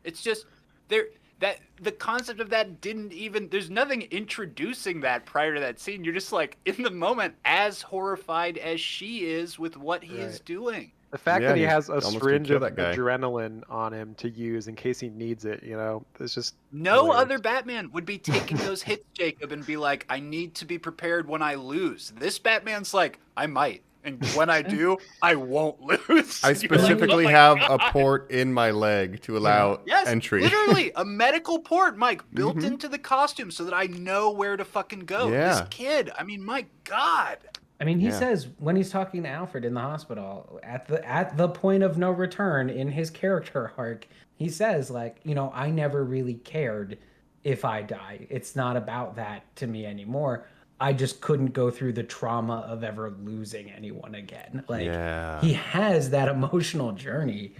It's just, the concept of that didn't even, there's nothing introducing that prior to that scene. You're just like, in the moment, as horrified as she is with what he is Right. doing. The fact Yeah, that he he has a almost could syringe kill of that guy. adrenaline on him to use in case he needs it, it's just No hilarious. other Batman would be taking those hits, Jacob, and be like, I need to be prepared when I lose. This Batman's like, I might. And when I do, I won't lose. I You're like, specifically "Oh my have God." a port in my leg to allow Yes, entry. literally a medical port, Mike, built into the costume so that I know where to fucking go. Yeah. This kid, I mean, my God. I mean, he Yeah. says when he's talking to Alfred in the hospital at the point of no return in his character arc, he says like, I never really cared if I die. It's not about that to me anymore. I just couldn't go through the trauma of ever losing anyone again. Like Yeah. he has that emotional journey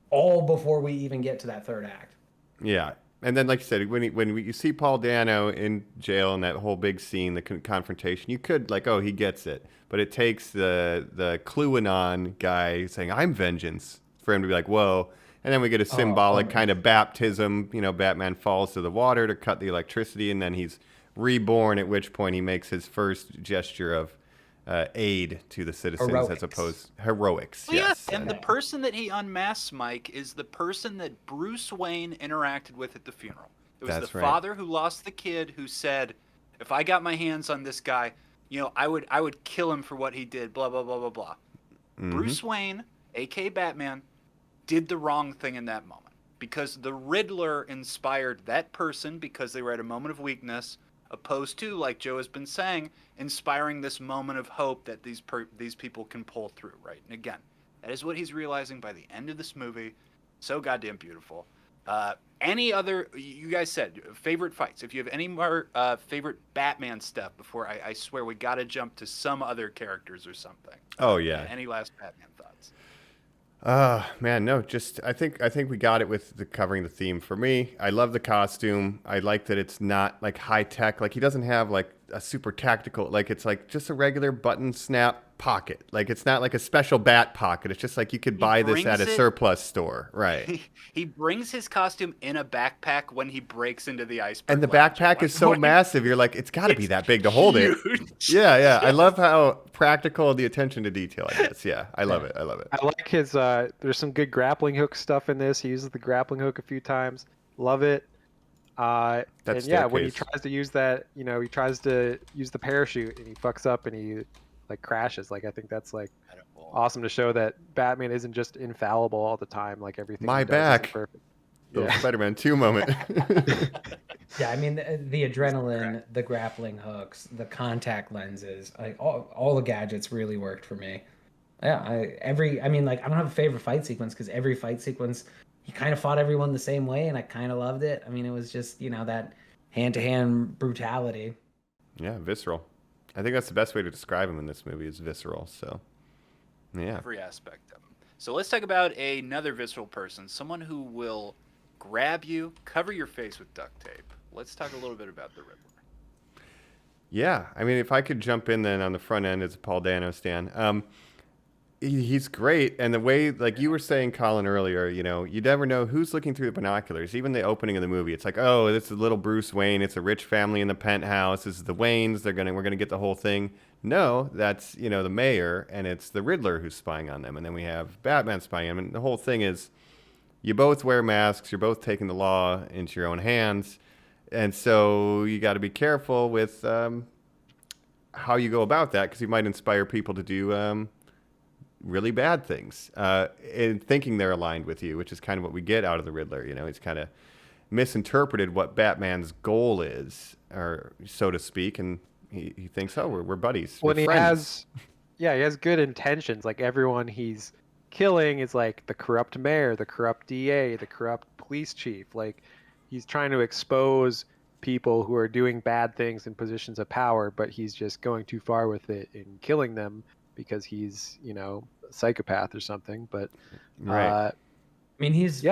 all before we even get to that third act. Yeah. And then, like you said, when you see Paul Dano in jail in that whole big scene, the confrontation, you could like, oh, he gets it. But it takes the Cluanon guy saying, I'm vengeance, for him to be like, whoa. And then we get a symbolic kind of baptism. Batman falls to the water to cut the electricity, and then he's reborn, at which point he makes his first gesture of aid to the citizens as opposed heroics. Well, Yes. yeah, and the person that he unmasks, Mike, is the person that Bruce Wayne interacted with at the funeral. It was That's the right. father who lost the kid who said, if I got my hands on this guy, I would kill him for what he did, blah, blah, blah, blah, blah. Bruce Wayne, a.k.a. Batman, did the wrong thing in that moment. Because the Riddler inspired that person because they were at a moment of weakness, opposed to, like Joe has been saying, inspiring this moment of hope that these people can pull through, right? And again, that is what he's realizing by the end of this movie. So goddamn beautiful. Any other, you guys said favorite fights. If you have any more favorite Batman stuff before I swear we got to jump to some other characters or something. Oh yeah. Any last Batman thoughts? Man, no, just I think we got it with the covering the theme. For me, I love the costume. I like that it's not like high tech. Like he doesn't have like a super tactical, like it's like just a regular button snap pocket. Like it's not like a special bat pocket. It's just like you could buy this at a surplus store. Right. He brings his costume in a backpack when he breaks into the iceberg. And the backpack is so massive. You're like, it's got to be that big to hold it. Yeah, yeah. I love how practical the attention to detail, I guess. Yeah, I love it. I love it. I like his, there's some good grappling hook stuff in this. He uses the grappling hook a few times. Love it. And yeah, when he tries to use that, you know, he tries to use the parachute and he fucks up and he like crashes. Like, I think that's like awesome to show that Batman isn't just infallible all the time. Like everything. My he does back. isn't perfect. Yeah. Spider-Man 2 moment. Yeah, I mean the adrenaline, the grappling hooks, the contact lenses, like all the gadgets really worked for me. Yeah, I mean like I don't have a favorite fight sequence because every fight sequence he kind of fought everyone the same way and I kind of loved it. I mean it was just, you know, that hand-to-hand brutality. Yeah, visceral. I think that's the best way to describe him in this movie is visceral. So, yeah. Every aspect of him. So let's talk about another visceral person, someone who will grab you, cover your face with duct tape. Let's talk a little bit about the Riddler. Yeah, I mean, if I could jump in then on the front end as a Paul Dano stan, he's great. And the way, like you were saying, Colin, earlier, you know, you never know who's looking through the binoculars. Even the opening of the movie, it's like, oh, this is little Bruce Wayne. It's a rich family in the penthouse. This is the Waynes. We're gonna get the whole thing. No, that's, you know, the mayor, and it's the Riddler who's spying on them. And then we have Batman spying on them. And the whole thing is, you both wear masks. You're both taking the law into your own hands. And so you got to be careful with how you go about that because you might inspire people to do really bad things in thinking they're aligned with you, which is kind of what we get out of the Riddler. You know, he's kind of misinterpreted what Batman's goal is, or so to speak, and he thinks, oh, we're buddies. Well, we're friends. he has good intentions. Like everyone he's killing is like the corrupt mayor, the corrupt DA, the corrupt police chief. Like he's trying to expose people who are doing bad things in positions of power, but he's just going too far with it and killing them because he's, you know, a psychopath or something. But right. I mean, he's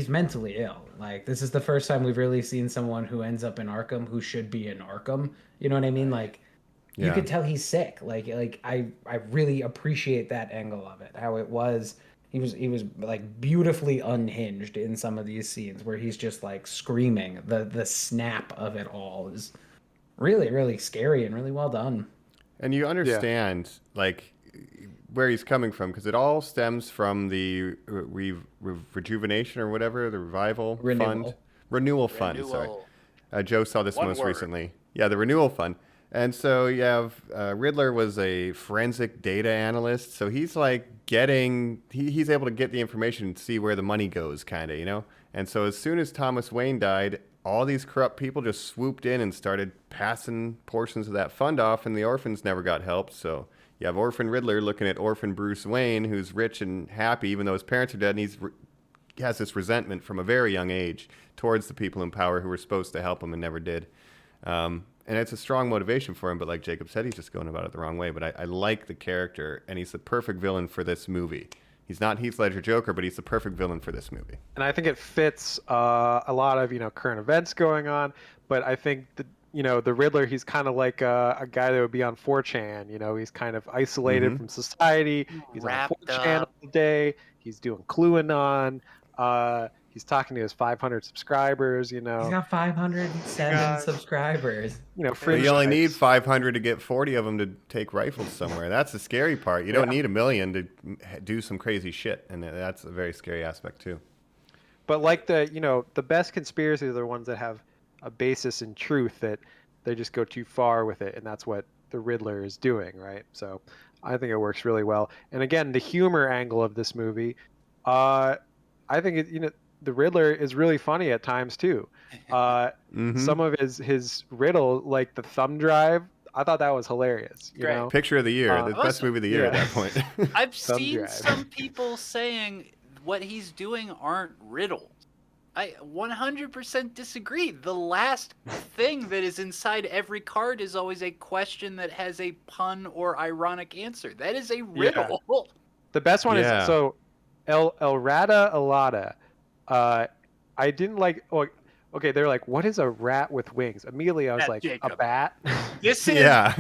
mentally ill. Like this is the first time we've really seen someone who ends up in Arkham who should be in Arkham. You know what I mean? Like you could tell he's sick. Like I really appreciate that angle of it. How it was. He was like beautifully unhinged in some of these scenes where he's just like screaming. The snap of it all is really, really scary and really well done. And you understand like where he's coming from because it all stems from the rejuvenation or whatever, the renewal fund. Sorry, Joe saw this most recently. Yeah, the renewal fund. And so you have Riddler was a forensic data analyst, so he's like he's able to get the information and see where the money goes, kind of, you know. And so as soon as Thomas Wayne died, all these corrupt people just swooped in and started passing portions of that fund off, and the orphans never got help. So you have Orphan Riddler looking at Orphan Bruce Wayne, who's rich and happy, even though his parents are dead, and he has this resentment from a very young age towards the people in power who were supposed to help him and never did. And it's a strong motivation for him, but like Jacob said, he's just going about it the wrong way. But I like the character, and he's the perfect villain for this movie. He's not Heath Ledger Joker, but he's the perfect villain for this movie. And I think it fits a lot of, you know, current events going on. But I think the Riddler, he's kind of like a guy that would be on 4chan. You know, he's kind of isolated from society. He's on 4chan all day. He's doing QAnon. He's talking to his 500 subscribers, you know. He's got 507 subscribers. You know, you only need 500 to get 40 of them to take rifles somewhere. That's the scary part. You don't need 1 million to do some crazy shit, and that's a very scary aspect too. But like the best conspiracies are the ones that have a basis in truth, that they just go too far with it, and that's what the Riddler is doing, right? So I think it works really well. And again, the humor angle of this movie, I think the Riddler is really funny at times too. Some of his riddle, like the thumb drive, I thought that was hilarious. You know? Picture of the year, the best movie of the year at that point. I've seen some people saying what he's doing aren't riddles. I 100% disagree. The last thing that is inside every card is always a question that has a pun or ironic answer. That is a riddle. The best one Yeah. is so El Rata Alada. I didn't like. Oh, okay, they're like, what is a rat with wings? Immediately, I was That's like, a Jacob. bat. This is Yeah.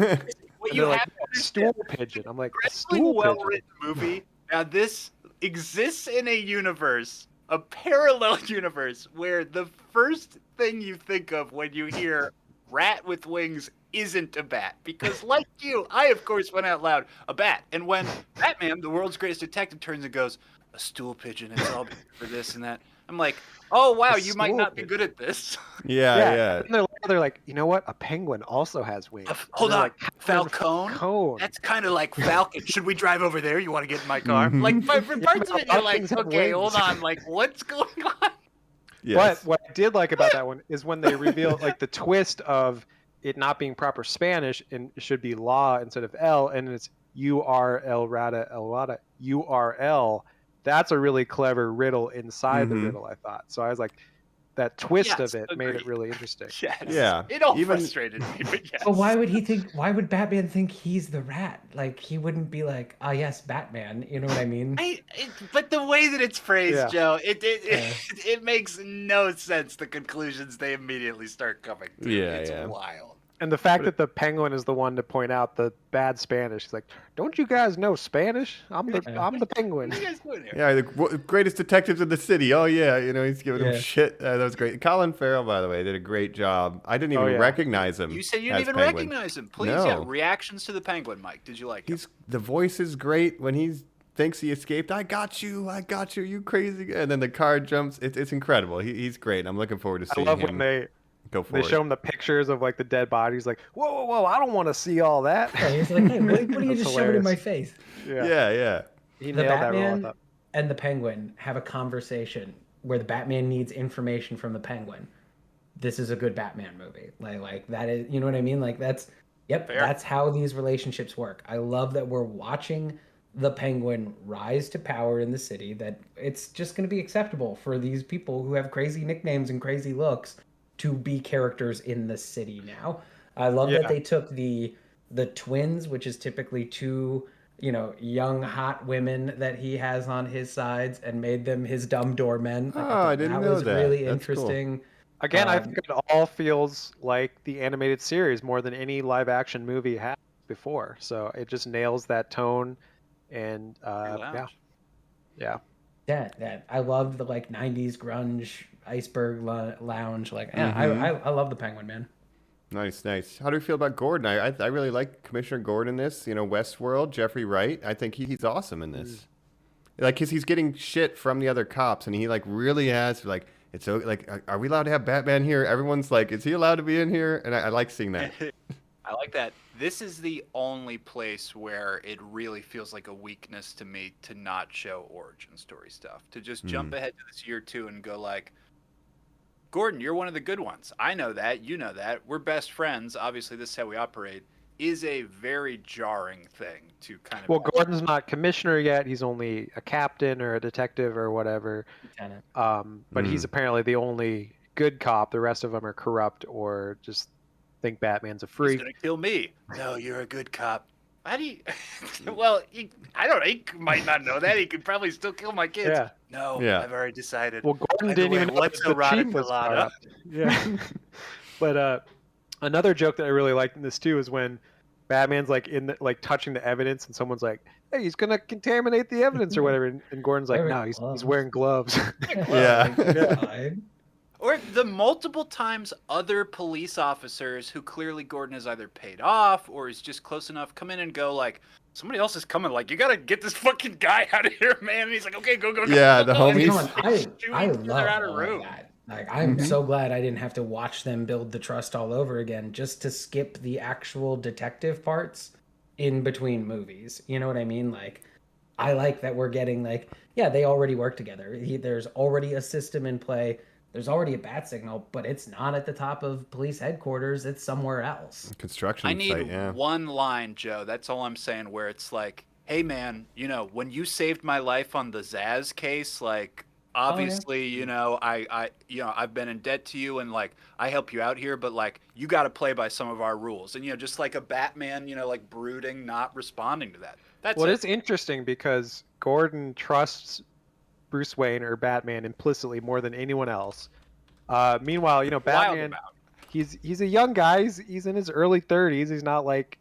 what And you they're have like, to "No, understand. stool pigeon. I'm like, a Incredibly stool pigeon. well-written movie. Now, this exists in a universe, a parallel universe, where the first thing you think of when you hear rat with wings isn't a bat. Because, like you, I, of course, went out loud, a bat. And when Batman, the world's greatest detective, turns and goes, a stool pigeon, it's all for this and that, I'm like, oh, wow, A you might stool not be pigeon. good at this. Yeah. And they're like, you know what? A penguin also has wings. And Hold they're on, like, Falcone? Falcone. That's kind of like Falcon. Should we drive over there? You want to get in my car? Like, for parts of it, you're like, Falcons have okay, hold wings. on. Like, what's going on? Yes. But what I did like about that one is when they reveal like the twist of it not being proper Spanish and it should be la instead of L, and it's URL rata el rata URL. That's a really clever riddle inside the riddle, I thought. So I was like, that twist Yes, of it made it agreed. really interesting. Yes. Yeah, It all even- frustrated me, but yes. But why would Batman think he's the rat? Like, he wouldn't be like, ah, yes, Batman. You know what I mean? But the way that it's phrased, Yeah. Joe, it makes no sense. The conclusions they immediately start coming to. Yeah, It's yeah. wild. And the fact that the penguin is the one to point out the bad Spanish. He's like, don't you guys know Spanish? I'm the penguin. What are you guys doing here? Yeah, the greatest detectives in the city. Oh yeah, he's giving Yeah. him shit. That was great. Colin Farrell, by the way, did a great job. I didn't even yeah. recognize him. You said you as didn't even Penguin. recognize him. Please, No. yeah. Reactions to the Penguin, Mike. Did you like him? The voice is great when he thinks he escaped. I got you, you crazy guy. And then the car jumps. It's incredible. He's great. I'm looking forward to I seeing love him when they go forward. show him the pictures of like the dead bodies. Like, whoa, I don't want to see all that. Yeah, he's like, hey, what are you That's just shoving in my hilarious. face? Yeah. He The nailed that role. I Batman thought. and the Penguin have a conversation where the Batman needs information from the Penguin. This is a good Batman movie. Like that is, you know what I mean? Like that's how these relationships work. I love that we're watching the Penguin rise to power in the city, that it's just going to be acceptable for these people who have crazy nicknames and crazy looks to be characters in the city now. I love that they took the twins, which is typically two, young hot women that he has on his sides, and made them his dumb doormen. I didn't know was that. really That's cool. interesting. Again, I think it all feels like the animated series more than any live action movie has before. So it just nails that tone, and yeah. That I loved the 90s grunge iceberg lounge. I love the Penguin, man. Nice. How do you feel about Gordon? I really like Commissioner Gordon in this. Westworld, Jeffrey Wright. I think he's awesome in this. Like, 'cause he's getting shit from the other cops, and he really has it's so are we allowed to have Batman here? Everyone's like, is he allowed to be in here? And I like seeing that. I like that. This is the only place where it really feels like a weakness to me to not show origin story stuff. To just jump ahead to this year 2 and go like, Gordon, you're one of the good ones. I know that. You know that. We're best friends. Obviously, this is how we operate. Is a very jarring thing to kind of. Well, Gordon's not commissioner yet. He's only a captain or a detective or whatever. Lieutenant. But he's apparently the only good cop. The rest of them are corrupt or just think Batman's a He's freak. gonna kill me. No, you're a good cop. How do you? Well, I don't know. He might not know that. He could probably still kill my kids. Yeah. No, Yeah. I've already decided. Well, Gordon By the didn't way, even know what's that the erotic chief was Pilata? corrupt. Yeah. But another joke that I really liked in this too is when Batman's touching the evidence, and someone's like, "Hey, he's gonna contaminate the evidence or whatever," and Gordon's like, Wearing "No, he's gloves." wearing gloves." Yeah. Or the multiple times other police officers who clearly Gordon has either paid off or is just close enough come in and go like, somebody else is coming, like, you gotta get this fucking guy out of here, man. And he's like, okay, go. Yeah, the go. And homies. he's I shooing each love other out of all room. of that. I'm so glad I didn't have to watch them build the trust all over again just to skip the actual detective parts in between movies. You know what I mean? I like that we're getting they already work together. There's already a system in play. There's already a bat signal, but it's not at the top of police headquarters. It's somewhere else. Construction I need site, yeah. one line, Joe. That's all I'm saying, where it's like, hey, man, when you saved my life on the Zaz case, obviously, you know, I've been in debt to you, and like I help you out here, but like you got to play by some of our rules, and you know, just like a Batman, you know, like brooding, not responding to that. That's Well, it. it's interesting because Gordon trusts Bruce Wayne or Batman implicitly more than anyone else. Meanwhile, you know, Wild Batman, about. he's a young guy. He's in his early 30s. He's not like,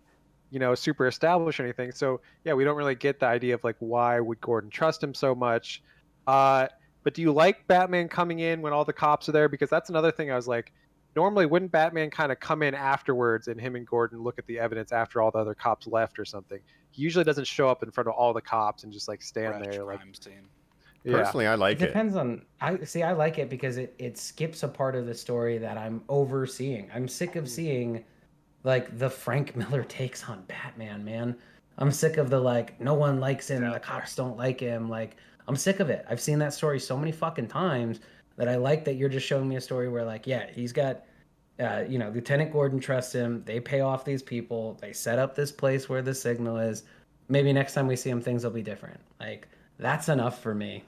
you know, super established or anything. So yeah, we don't really get the idea of like why would Gordon trust him so much. But do you like Batman coming in when all the cops are there? Because that's another thing I was like, normally wouldn't Batman kind of come in afterwards and him and Gordon look at the evidence after all the other cops left or something? He usually doesn't show up in front of all the cops and just like stand there like. Crime scene. Yeah. Personally, I like It it. depends on. I like it because it skips a part of the story that I'm overseeing. I'm sick of seeing, like, the Frank Miller takes on Batman. Man, I'm sick of the like no one likes him, the cops don't like him. Like, I'm sick of it. I've seen that story so many fucking times that I like that you're just showing me a story where like, yeah, he's got, you know, Lieutenant Gordon trusts him. They pay off these people. They set up this place where the signal is. Maybe next time we see him, things will be different. Like, that's enough for me.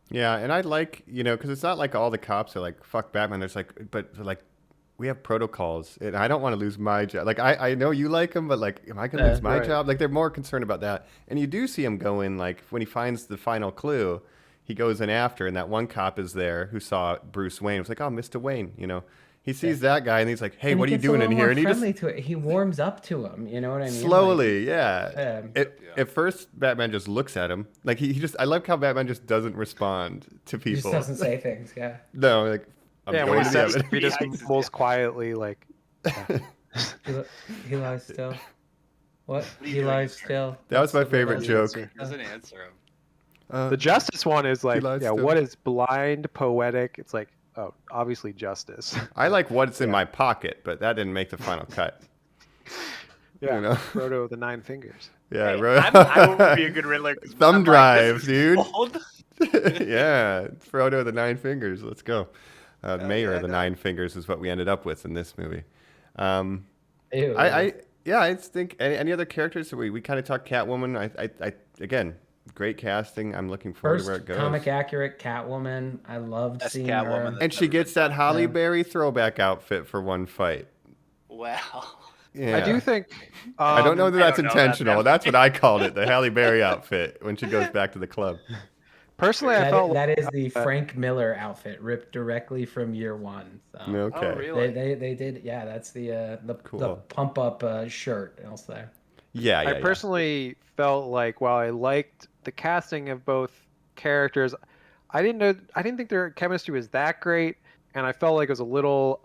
Yeah, and I like, you know, because it's not like all the cops are like, fuck Batman. There's like, but they're like, we have protocols, and I don't want to lose my job. Like, I know you like him, but like, am I going to lose my right. job? Like, they're more concerned about that. And you do see him go in, like, when he finds the final clue, he goes in after, and that one cop is there who saw Bruce Wayne. It's like, oh, Mr. Wayne, you know. He sees that guy, and he's like, hey, And what are he you gets a doing in little here? more And he just friendly to it. He warms up to him. You know what I mean? slowly, Like, yeah. At first, Batman just looks at him. Like, he just, I love how Batman just doesn't respond to he just people. doesn't say things. Yeah. No, like, I'm Yeah, going when he to the says evidence. he just mumbles quietly like. He lies still. What? are you He doing lies here? still. That was my That's the favorite little joke. answer. Doesn't answer him. The justice one is like, lies yeah, still. what is blind, poetic? It's like, oh, obviously justice. I like what's in my pocket, but that didn't make the final cut. Yeah, You know? Frodo of the Nine Fingers. Yeah, Hey, right. I would be a good Riddler. 'Cause Thumb I'm like, drive, this is dude. old. Yeah, Frodo of the Nine Fingers. Let's go. Mayor yeah, of the no. Nine Fingers is what we ended up with in this movie. Ew. I just think any other characters? We kind of talked Catwoman. I again, great casting. I'm looking forward to where it First goes. comic accurate Catwoman. I loved Best seeing Catwoman her. And she gets that Halle Berry throwback outfit for one fight. Wow. Yeah. I do think. I don't know that that's don't know about intentional. that. That's what I called it, the Halle Berry outfit when she goes back to the club. Personally, I felt That is the Frank Miller outfit ripped directly from year one. So. Okay. Oh, really? They did, yeah. That's the Cool. pump up shirt. I'll say. Yeah, I personally felt like while I liked the casting of both characters, I didn't think their chemistry was that great, and I felt like it was a little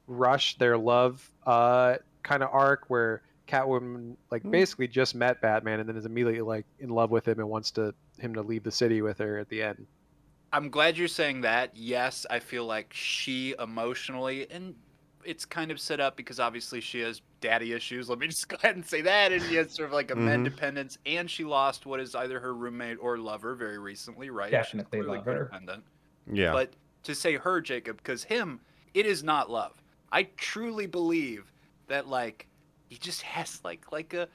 rushed their love kind of arc where Catwoman like basically just met Batman and then is immediately like in love with him and wants him to leave the city with her at the end. I'm glad you're saying that. Yes, I feel like she emotionally, and it's kind of set up because obviously she has daddy issues. Let me just go ahead and say that. And she has sort of like a men dependence, and she lost what is either her roommate or lover very recently, right? Definitely She's clearly lover. codependent. Yeah. But to say her, Jacob, because him, it is not love. I truly believe that like he just has like a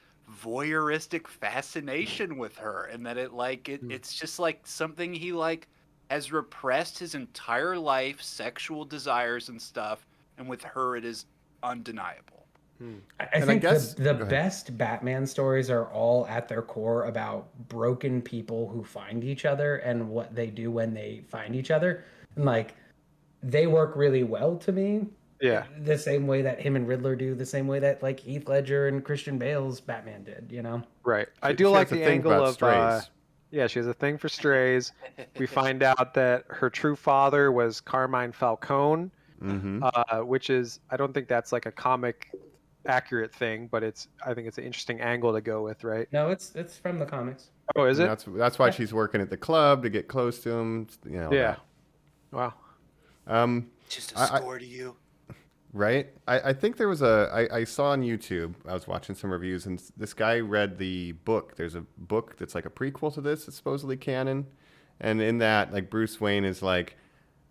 voyeuristic fascination with her, and that it's just like something he like has repressed his entire life, sexual desires and stuff, and with her it is undeniable. I think the best Batman stories are all at their core about broken people who find each other and what they do when they find each other. And like they work really well to me. Yeah. The same way that him and Riddler do, the same way that like Heath Ledger and Christian Bale's Batman did, you know? Right. I She do like has a the thing angle about of strays. yeah, she has a thing for strays. We find out that her true father was Carmine Falcone, which is I don't think that's like a comic accurate thing, but I think it's an interesting angle to go with, right? No, it's from the comics. Oh, is And it? that's why she's working at the club to get close to him. You know. Yeah. Wow. Just a score to you. Right? I think there was I saw on YouTube, I was watching some reviews, and this guy read the book. There's a book that's like a prequel to this. It's supposedly canon. And in that, like, Bruce Wayne is like,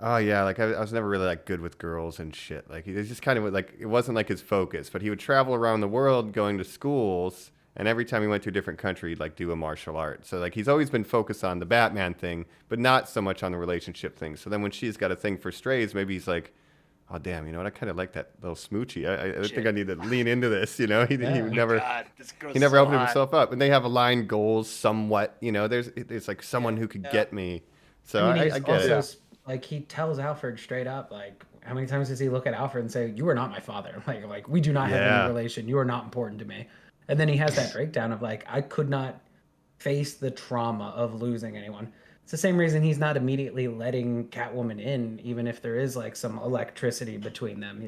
oh, yeah, like, I was never really, like, good with girls and shit. Like, he just kind of, like, it wasn't, like, his focus. But he would travel around the world going to schools And every time he went to a different country, he'd like do a martial art. So like he's always been focused on the Batman thing, but not so much on the relationship thing. So then when she's got a thing for strays, maybe he's like, oh damn, you know what? I kind of like that little smoochy. I think I need to lean into this. You know, he never God, this girl's he never so opened hot. himself up. And they have aligned goals somewhat. You know, there's like someone who could get me. So I mean, he's I get also it. like he tells Alfred straight up, like, how many times does he look at Alfred and say, "You are not my father. Like we do not have Yeah. any relation. You are not important to me." And then he has that breakdown of like, I could not face the trauma of losing anyone. It's the same reason he's not immediately letting Catwoman in, even if there is like some electricity between them.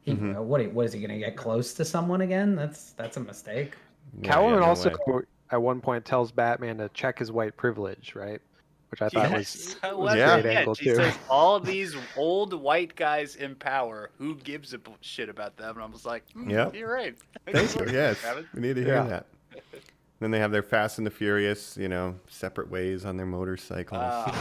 What is he gonna get close to someone again? That's a mistake. Catwoman no also way. at one point tells Batman to check his white privilege, right? Which I thought was Well, Yeah. a great angle she too. says all these old white guys in power. Who gives a shit about them? And I was like, Yep. you're right. Thank you. Yes, Kravitz. we need to hear Yeah. that. Then they have their Fast and the Furious, you know, separate ways on their motorcycles.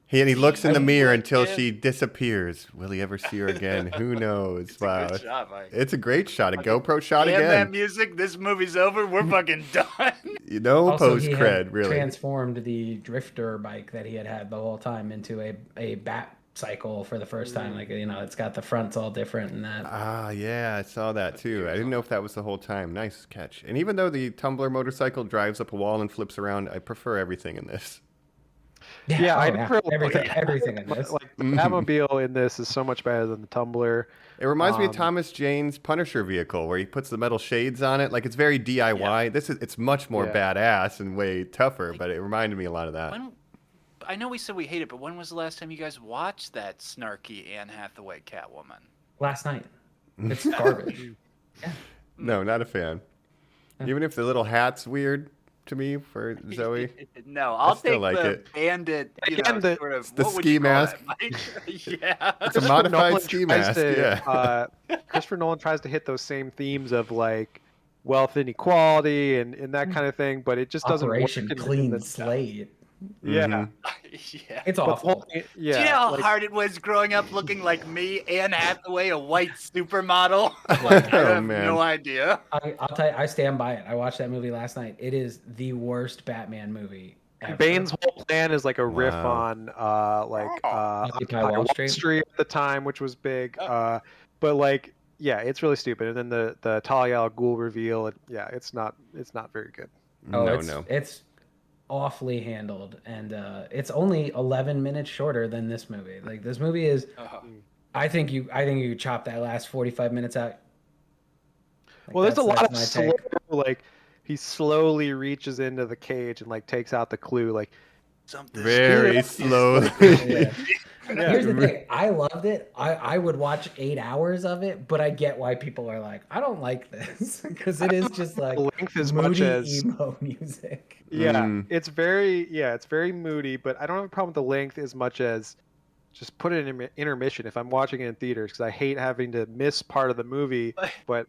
He looks in the mirror until she disappears. Will he ever see her again? Who knows? It's a good shot, Mike. It's a great shot. A GoPro shot And that again. music. This movie's over. We're fucking done. You know, Also, post he cred, had really. transformed the drifter bike that he had the whole time into a bat cycle for the first time. Like, you know, it's got the fronts all different and that. Ah, yeah, I saw that too. I didn't know if that was the whole time. Nice catch. And even though the tumbler motorcycle drives up a wall and flips around, I prefer everything in this. Yeah, I never everything in this. Like the Batmobile in this is so much better than the Tumbler. It reminds me of Thomas Jane's Punisher vehicle, where he puts the metal shades on it. Like it's very DIY. It's much more badass and way tougher, but it reminded me a lot of that. I know we said we hate it, but when was the last time you guys watched that snarky Anne Hathaway Catwoman? Last night. It's garbage. No, not a fan. Even if the little hat's weird to me for Zoe. No, I'll still take like the it. bandit. Again, Sort of, the what would ski you call mask. that, Mike? Yeah. It's a modified Nolan ski tries mask. to, Yeah. Christopher Nolan tries to hit those same themes of like wealth inequality and that kind of thing, but it just doesn't Operation work. Clean Slate. Yeah. Yeah. It's But the awful. whole thing- Do you know yeah. how like- hard it was growing up looking like me, Anne Hathaway, a white supermodel? Like, I Oh, have man. no idea. I'll tell you, I stand by it. I watched that movie last night. It is the worst Batman movie ever. Bane's whole plan is like a riff Wow. on Occupy Wall Street. at the time, which was big. But like, yeah, it's really stupid. And then the Talia al Ghul reveal, it's not very good. Oh, No. it's awfully handled, and it's only 11 minutes shorter than this movie. Like this movie is, I think you chop that last 45 minutes out. Like, Well, there's a lot of my slow, take. like he slowly reaches into the cage and like takes out the clue. Like Something Very slowly. Yeah. Here's the thing. I loved it. I would watch 8 hours of it, but I get why people are like, I don't like this because it is just like the length as moody much as emo music. yeah, it's very moody. But I don't have a problem with the length as much as just put it in intermission if I'm watching it in theaters because I hate having to miss part of the movie. But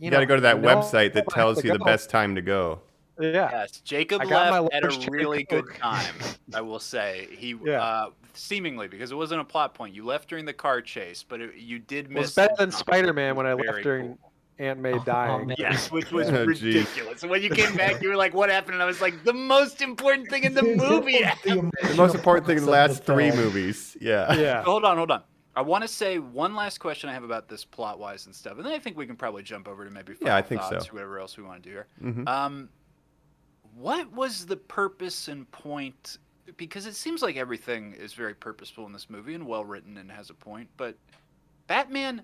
You got to go to that know website that I have tells to you the go. best time to go. Yeah. Yes, Jacob I got my left at large a Cherry really good Coke. time, I will say. He Yeah. seemingly, because it wasn't a plot point. You left during the car chase, but you did Well, miss. it's better some than stuff. Spider-Man when I Very left during cool. Aunt May dying. man. Yes, which was Oh, geez. ridiculous. When you came back, you were like, "What happened?" And I was like, "The most important thing in the movie." The most important thing in the last 3 movies. Yeah. Yeah. Hold on. I want to say one last question I have about this plot-wise and stuff, and then I think we can probably jump over to maybe final Yeah, I think thoughts, so. whatever else we want to do here. Mhm. What was the purpose and point? Because it seems like everything is very purposeful in this movie and well written and has a point, but Batman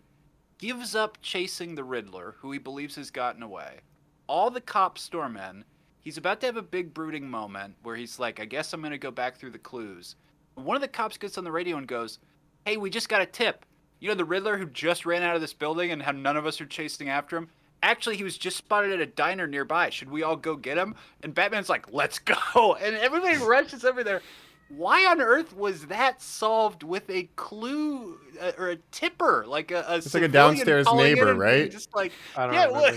gives up chasing the Riddler, who he believes has gotten away. All the cops storm in. He's about to have a big brooding moment where he's like, I guess I'm going to go back through the clues. One of the cops gets on the radio and goes, hey, we just got a tip. You know the Riddler who just ran out of this building and how none of us are chasing after him? Actually, he was just spotted at a diner nearby. Should we all go get him? And Batman's like, let's go. And everybody rushes over there. Why on earth was that solved with a clue or a tipper, like a It's like a civilian downstairs calling in neighbor, and being right? Just like, I don't yeah, remember.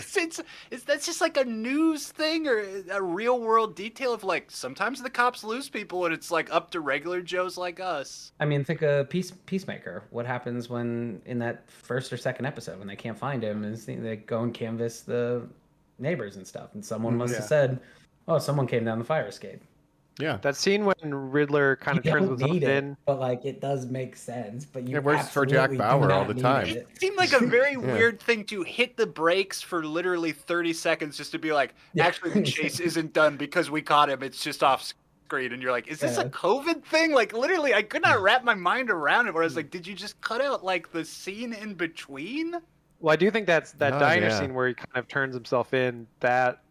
it's that's just like a news thing or a real world detail of like sometimes the cops lose people and it's like up to regular Joes like us. I mean, think of Peacemaker. What happens when in that first or second episode when they can't find him? Is they go and canvass the neighbors and stuff, and someone must Yeah. have said, "Oh, someone came down the fire escape." Yeah. That scene when Riddler kind You of turns don't himself need in. it, but like it does make sense. But you It works for Jack absolutely do Bauer all not the need time. it. It seemed like a very weird thing to hit the brakes for literally 30 seconds just to be like, Yeah. actually, the chase isn't done because we caught him. It's just off screen. And you're like, is this a Yeah. COVID thing? Like, literally, I could not wrap my mind around it. Where I was like, did you just cut out like the scene in between? Well, I do think that Oh, diner yeah. scene where he kind of turns himself in, that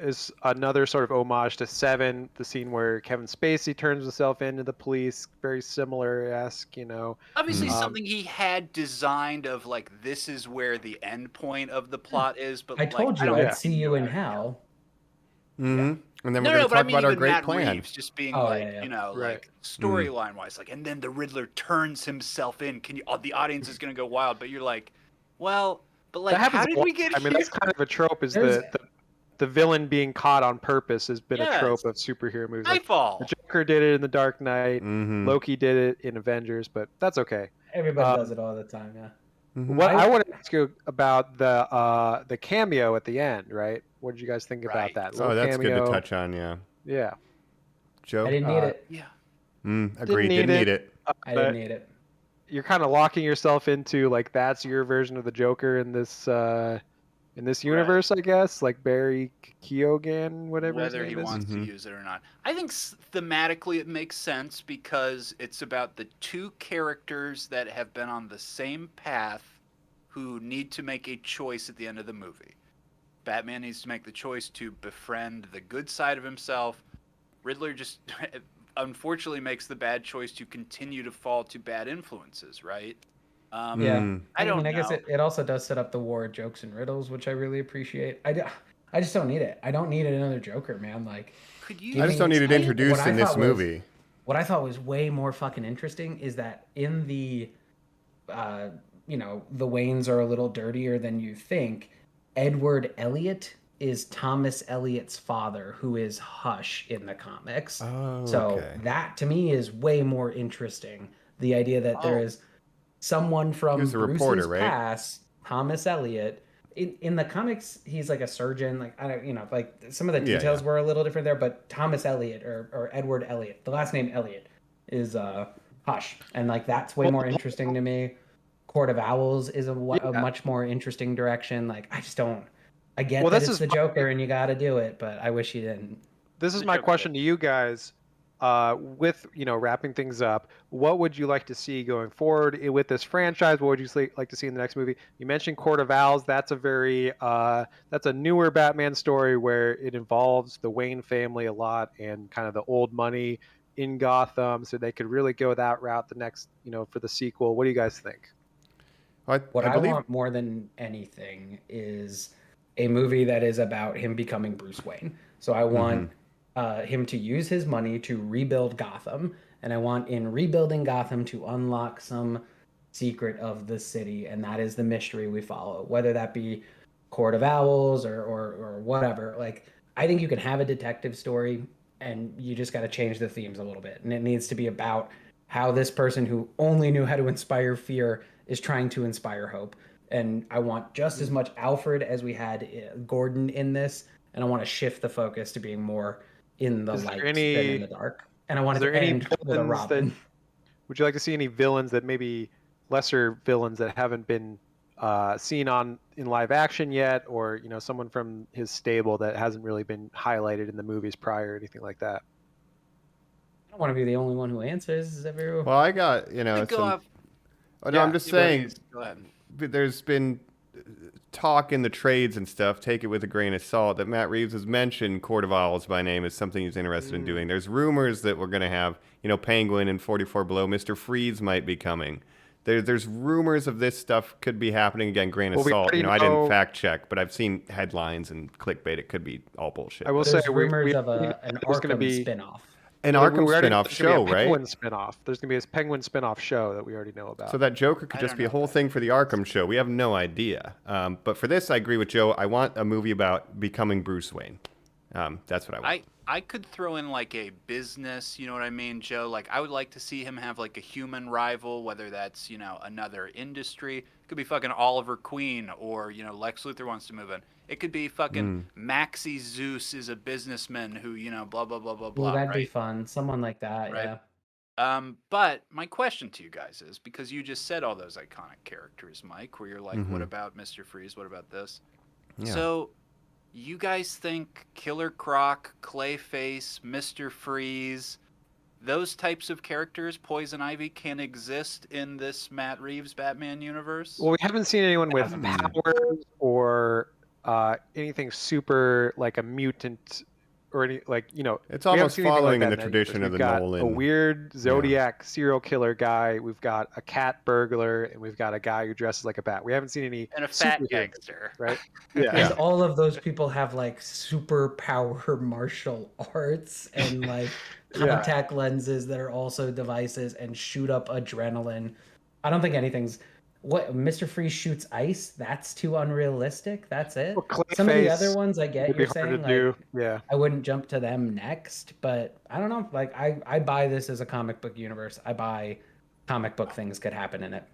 is another sort of homage to Seven, the scene where Kevin Spacey turns himself into the police, very similar-esque, you know. Obviously, Mhm. something he had designed of like, this is where the end point of the plot is. But I like, told you don't I'd see you in hell. Mm-hmm. And then No, we're going no, to but I talk mean about our even great Matt plan. Reeves just being Oh, like, yeah, yeah. you know, Right. like storyline wise, like, and then the Riddler turns himself in. Can you? The audience is gonna go wild, but you're like, well, but like, That happens how a did lot. we get I mean, here? that's kind of a trope, is There's- the villain being caught on purpose has been a Yes. trope of superhero movies. Like, Nightfall. the Joker did it in The Dark Knight, Mm-hmm. Loki did it in Avengers, but that's okay. Everybody does it all the time. Yeah. What I want to ask you about the cameo at the end, right? What did you guys think Right. about that? Oh, Little that's good cameo. to touch on, yeah. Yeah. Joe? I didn't need it. Yeah. Agreed. Didn't need it. I didn't need it. You're kind of locking yourself into like that's your version of the Joker in this universe, I guess. Like Barry Keoghan, whatever. his Whether he name is. wants to use it or not. I think thematically it makes sense because it's about the two characters that have been on the same path who need to make a choice at the end of the movie. Batman needs to make the choice to befriend the good side of himself. Riddler just unfortunately makes the bad choice to continue to fall to bad influences, right? Yeah. I don't mean, I guess know. it also does set up the war of jokes and riddles, which I really appreciate. I just don't need it. I don't need another Joker, man. Like, Could you? I just don't need it introduced in this movie. What I thought was way more fucking interesting is that in the, the Waynes are a little dirtier than you think. Edward Elliot is Thomas Elliot's father, who is Hush in the comics. Oh, so okay. that to me is way more interesting. The idea that there is someone from He's a Bruce's reporter, right? past, Thomas Elliot. In the comics, he's like a surgeon. Like I don't, like some of the details were a little different there. But Thomas Elliot or Edward Elliot, the last name Elliot, is Hush, and like that's way more interesting to me. Court of Owls is a much more interesting direction. Like I just don't. I get that it's the Joker and you got to do it, but I wish you didn't. This is my question to you guys. With wrapping things up, what would you like to see going forward with this franchise? What would you like to see in the next movie? You mentioned Court of Owls. That's a very that's a newer Batman story where it involves the Wayne family a lot and kind of the old money in Gotham, so they could really go that route the next for the sequel. What do you guys think? What I want more than anything is a movie that is about him becoming Bruce Wayne. So I want him to use his money to rebuild Gotham, and I want in rebuilding Gotham to unlock some secret of the city, and that is the mystery we follow, whether that be Court of Owls or whatever. Like I think you can have a detective story, and you just got to change the themes a little bit, and it needs to be about how this person who only knew how to inspire fear is trying to inspire hope. And I want just as much Alfred as we had Gordon in this, and I want to shift the focus to being more in the light than in the dark. And I want to end with a Robin. Would you like to see any villains that maybe lesser villains that haven't been seen in live action yet, or someone from his stable that hasn't really been highlighted in the movies prior, or anything like that? I don't want to be the only one who answers. Well, I got some. I'm just saying. Go ahead. There's been talk in the trades and stuff, take it with a grain of salt, that Matt Reeves has mentioned Court of Owls by name as something he's interested in doing. There's rumors that we're going to have, Penguin and 44 Below. Mr. Freeze might be coming. There's rumors of this stuff could be happening. Again, grain of salt. I didn't fact check, but I've seen headlines and clickbait. It could be all bullshit. I will There's say rumors of an Arkham spinoff. An Arkham spinoff show, right? Penguin spinoff. There's gonna be a Penguin spinoff show that we already know about. So that Joker could just be a whole thing for the Arkham show. We have no idea. But for this, I agree with Joe. I want a movie about becoming Bruce Wayne. That's what I want. I could throw in like a business, you know what I mean, Joe? Like I would like to see him have like a human rival, whether that's, another industry. It could be fucking Oliver Queen or, Lex Luthor wants to move in. It could be fucking Maxie Zeus is a businessman who, blah, blah, blah, blah, blah. Well, that'd right? be fun. Someone like that, Right. yeah. But my question to you guys is, because you just said all those iconic characters, Mike, where you're like, what about Mr. Freeze? What about this? Yeah. So you guys think Killer Croc, Clayface, Mr. Freeze, those types of characters, Poison Ivy, can exist in this Matt Reeves Batman universe? Well, we haven't seen anyone with powers or anything super like a mutant or any It's we haven't almost seen anything following like in that the that tradition of universe. the We've got Nolan. a weird Zodiac serial killer guy. We've got a cat burglar, and we've got a guy who dresses like a bat. We haven't seen any And a fat superheroes, gangster. right? And all of those people have like superpower martial arts and like contact lenses that are also devices and shoot up adrenaline. I don't think anything's what Mr. Freeze shoots ice. That's too unrealistic. That's it. Well, Some of the Clayface other ones I get would be you're hard saying to do. like Yeah. I wouldn't jump to them next, but I don't know. Like I buy this as a comic book universe. I buy comic book things could happen in it.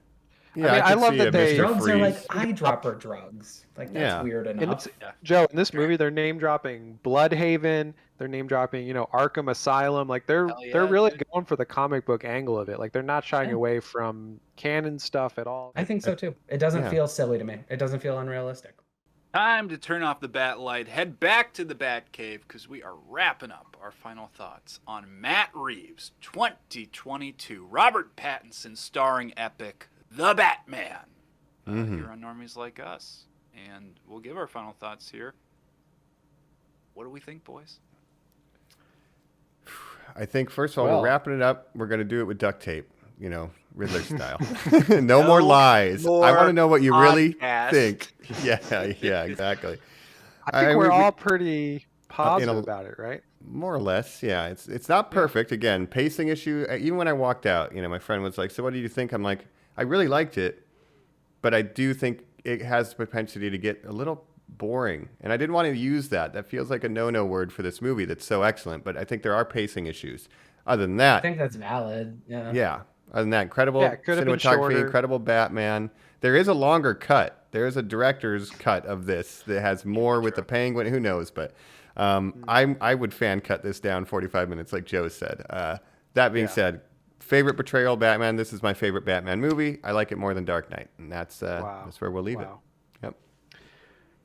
Yeah, I could love see that a they- Mr. Drugs are like Freeze. eyedropper drugs. Like that's Yeah. weird And enough. Joe, in this movie, they're name dropping Bloodhaven. They're name dropping, Arkham Asylum. Like they're Hell yeah, they're really dude. going for the comic book angle of it. Like they're not shying Yeah. away from canon stuff at all. I think so too. It doesn't Yeah. feel silly to me. It doesn't feel unrealistic. Time to turn off the bat light, head back to the bat cave, because we are wrapping up our final thoughts on Matt Reeves' 2022 Robert Pattinson starring epic The Batman. Here on Normies Like Us. And we'll give our final thoughts here. What do we think, boys? I think, first of all, Well- we're wrapping it up. We're going to do it with duct tape, Riddler style. No more lies. I want to know what you really podcast. think. Yeah, exactly. I think we're we- all pretty positive a- about it, right? More or less, yeah. It's not perfect. Again, pacing issue. Even when I walked out, my friend was like, "So what do you think?" I'm like, "I really liked it, but I do think it has the propensity to get a little boring." And I didn't want to use that. That feels like a no-no word for this movie that's so excellent. But I think there are pacing issues. Other than that, I think that's valid. Yeah. yeah. Other than that, incredible Yeah, it could have been cinematography, shorter. incredible Batman. There is a longer cut. There is a director's cut of this that has more with the Penguin. Who knows? But I would fan cut this down 45 minutes, like Joe said. That being said, favorite portrayal of Batman. This is my favorite Batman movie. I like it more than Dark Knight, and that's where we'll leave it. Yep.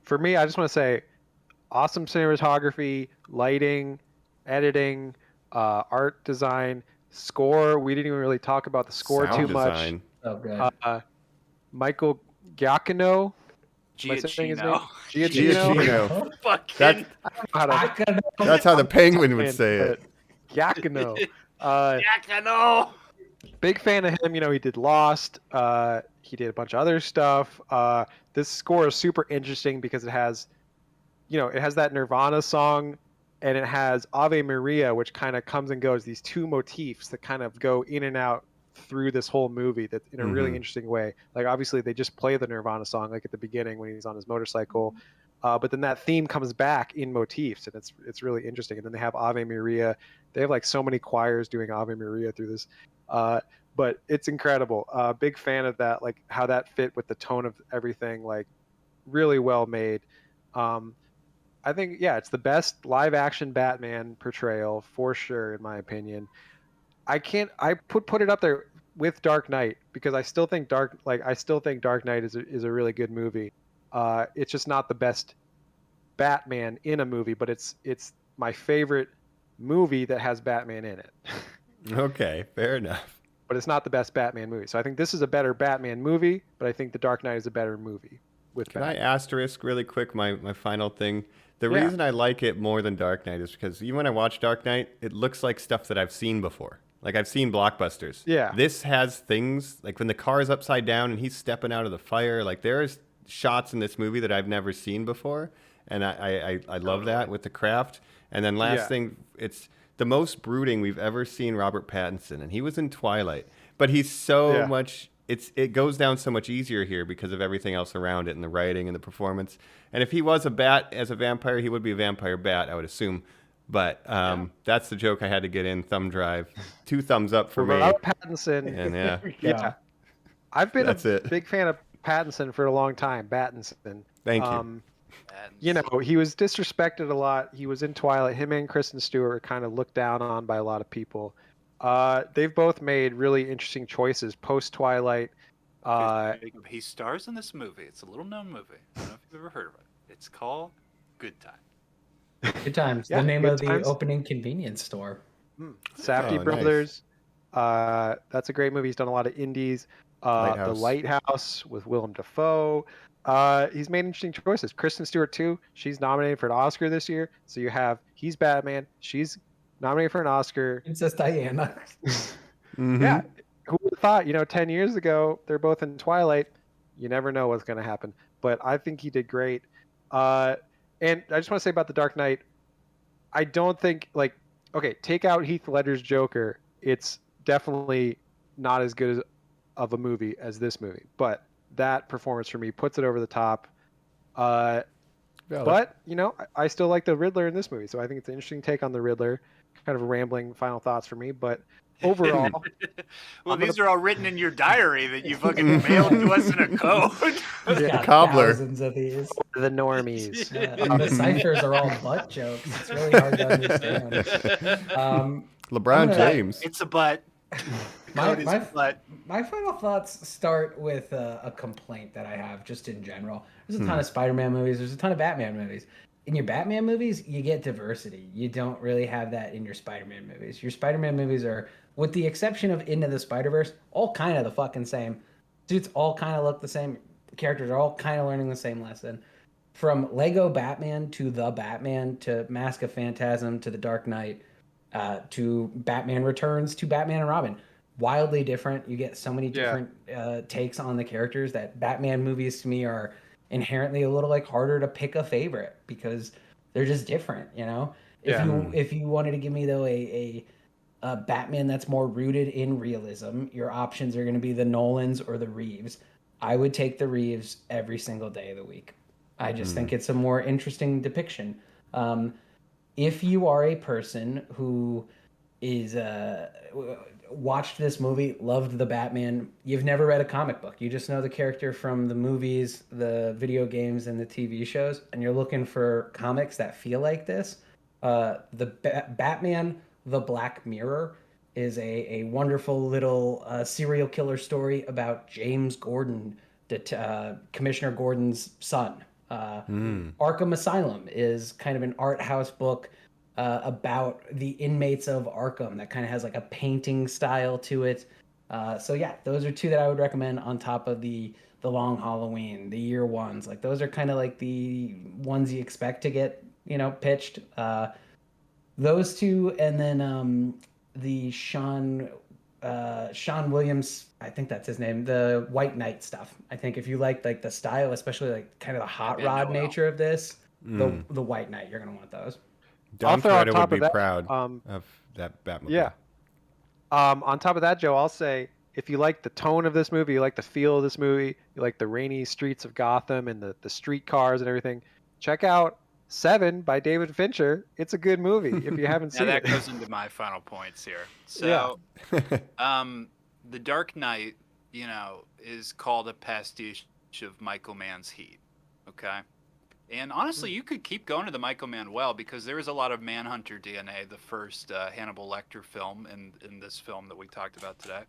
For me, I just want to say, awesome cinematography, lighting, editing, art design, score. We didn't even really talk about the score Sound too much. design. Oh, good. Michael Giacchino. Am I saying his name? Giacchino. Giacchino. Fucking That, How to that's how the Penguin would say it. Giacchino. Giacchino. Big fan of him. He did Lost. He did a bunch of other stuff. This score is super interesting because it has that Nirvana song, and it has Ave Maria, which kind of comes and goes. These two motifs that kind of go in and out through this whole movie, that in a really interesting way. Like obviously they just play the Nirvana song like at the beginning when he's on his motorcycle, but then that theme comes back in motifs, and it's really interesting. And then they have Ave Maria. They have like so many choirs doing Ave Maria through this. But it's incredible. Big fan of that, like how that fit with the tone of everything, like really well made. I think, it's the best live action Batman portrayal for sure, in my opinion. I put it up there with Dark Knight because I still think Dark Knight is a really good movie. It's just not the best Batman in a movie, but it's my favorite movie that has Batman in it. Okay, fair enough. But it's not the best Batman movie. So I think this is a better Batman movie, but I think The Dark Knight is a better movie with Can I Batman. asterisk really quick my final thing? The Yeah. reason I like it more than Dark Knight is because even when I watch Dark Knight, it looks like stuff that I've seen before. Like I've seen blockbusters. Yeah. This has things like when the car is upside down and he's stepping out of the fire. Like there's shots in this movie that I've never seen before, and I love that with the craft. And then last thing, it's the most brooding we've ever seen Robert Pattinson, and he was in Twilight, but he's so much it goes down so much easier here because of everything else around it and the writing and the performance. And if he was a bat as a vampire, he would be a vampire bat, I would assume. But that's the joke I had to get in. Thumb drive, 2 thumbs up for me. Robert Pattinson. And Yeah. I've been That's it. big fan of Pattinson for a long time. Pattinson. Thank you. You know, he was disrespected a lot. He was in Twilight. Him and Kristen Stewart were kind of looked down on by a lot of people. They've both made really interesting choices post Twilight. He stars in this movie. It's a little known movie. I don't know if you've ever heard of it. It's called Good Time. Good Times. Yeah, the name Good of Times. the opening convenience store. Safdie nice. Brothers. That's a great movie. He's done a lot of indies. The Lighthouse with Willem Dafoe. He's made interesting choices. Kristen Stewart too. She's nominated for an Oscar this year. So you have he's Batman. She's nominated for an Oscar. Princess Diana. Yeah. Who would have thought? You know, 10 years ago they're both in Twilight. You never know what's going to happen. But I think he did great. And I just want to say about The Dark Knight. I don't think take out Heath Ledger's Joker. It's definitely not as good of a movie as this movie. But that performance for me puts it over the top. But you know, I still like the Riddler in this movie, so I think it's an interesting take on the Riddler. Kind of rambling final thoughts for me, but overall, well, these are all written in your diary that you fucking mailed to us in a code. Got Cobbler. thousands of these. the normies. And the ciphers are all butt jokes. It's really hard to understand. LeBron James. It's a butt. My final thoughts start with a complaint that I have just in general. There's a ton of Spider-Man movies. There's a ton of Batman movies. In your Batman movies, you get diversity. You don't really have that in your Spider-Man movies. Your Spider-Man movies are, with the exception of Into the Spider-Verse, all kind of the fucking same. Suits all kind of look the same. Characters are all kind of learning the same lesson. From Lego Batman to The Batman to Mask of Phantasm to The Dark Knight to Batman Returns to Batman and Robin. Wildly different. You get so many different takes on the characters that Batman movies to me are inherently a little harder to pick a favorite because they're just different, you know? If you wanted to give me though a Batman that's more rooted in realism, your options are going to be the Nolans or the Reeves. I would take the Reeves every single day of the week. I just think it's a more interesting depiction. If you are a person who is watched this movie, loved the Batman, you've never read a comic book, you just know the character from the movies, the video games, and the TV shows, and you're looking for comics that feel like this, Batman the Black Mirror is a wonderful little serial killer story about James Gordon, Commissioner Gordon's son. Arkham Asylum is kind of an art house book about the inmates of Arkham that kind of has a painting style to it. So yeah, those are 2 that I would recommend on top of the Long Halloween, the Year Ones. Those are kind of the ones you expect to get, pitched. Those 2, and then the Sean Williams, I think that's his name, the White Knight stuff. I think if you like the style, especially kind of the hot rod nature of this, the White Knight, you're gonna want those. Don Toretto would be proud of that Batmobile. Yeah. On top of that, Joe, I'll say if you like the tone of this movie, you like the feel of this movie, you like the rainy streets of Gotham and the street cars and everything, check out 7 by David Fincher. It's a good movie if you haven't seen that it. goes into my final points here. So, The Dark Knight, is called a pastiche of Michael Mann's Heat. Okay. And honestly, you could keep going to the Michael Mann well because there is a lot of Manhunter DNA, the first Hannibal Lecter film in this film that we talked about today.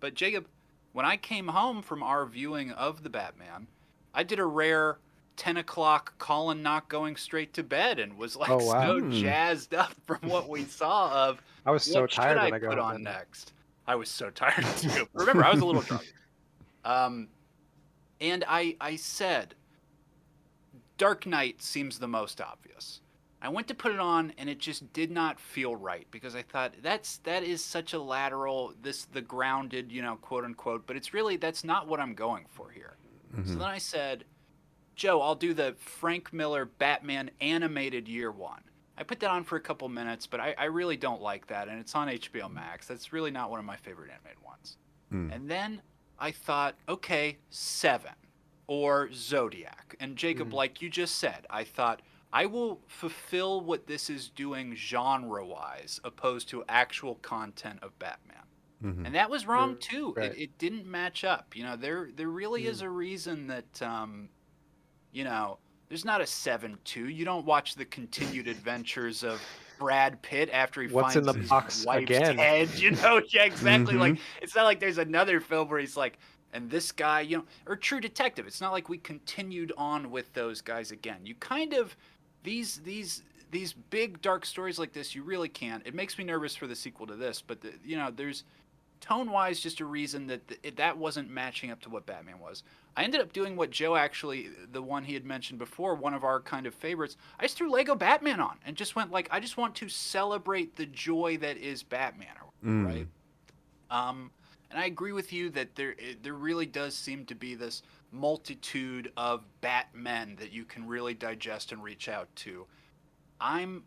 But Jacob, when I came home from our viewing of the Batman, I did a rare 10 o'clock Colin not going straight to bed and was so jazzed up from what we saw of I was so tired when I put got on home. next. I was so tired too. Remember, I was a little drunk. And I said, Dark Knight seems the most obvious. I went to put it on and it just did not feel right because I thought that is such a lateral, the grounded, quote unquote, but it's really, that's not what I'm going for here. So then I said, Joe, I'll do the Frank Miller Batman animated Year One. I put that on for a couple minutes, but I really don't like that, and it's on HBO Max. That's really not one of my favorite animated ones. And then I thought, okay, Seven or Zodiac. And Jacob, like you just said, I thought I will fulfill what this is doing genre-wise, opposed to actual content of Batman. And that was wrong too. Right. It didn't match up. You know, there really is a reason that you know, there's not a 7-2. You don't watch the continued adventures of Brad Pitt after he What's finds in the his box wife's again? head. You know, yeah, exactly. Like it's not like there's another film where he's like, and this guy, you know, or True Detective. It's not like we continued on with those guys again. You kind of these big dark stories like this, you really can't. It makes me nervous for the sequel to this, but you know, there's tone-wise just a reason that that wasn't matching up to what Batman was. I ended up doing what Joe actually, the one he had mentioned before, one of our kind of favorites. I just threw Lego Batman on and just went like, I just want to celebrate the joy that is Batman, right? And I agree with you that there really does seem to be this multitude of Batmen that you can really digest and reach out to. I'm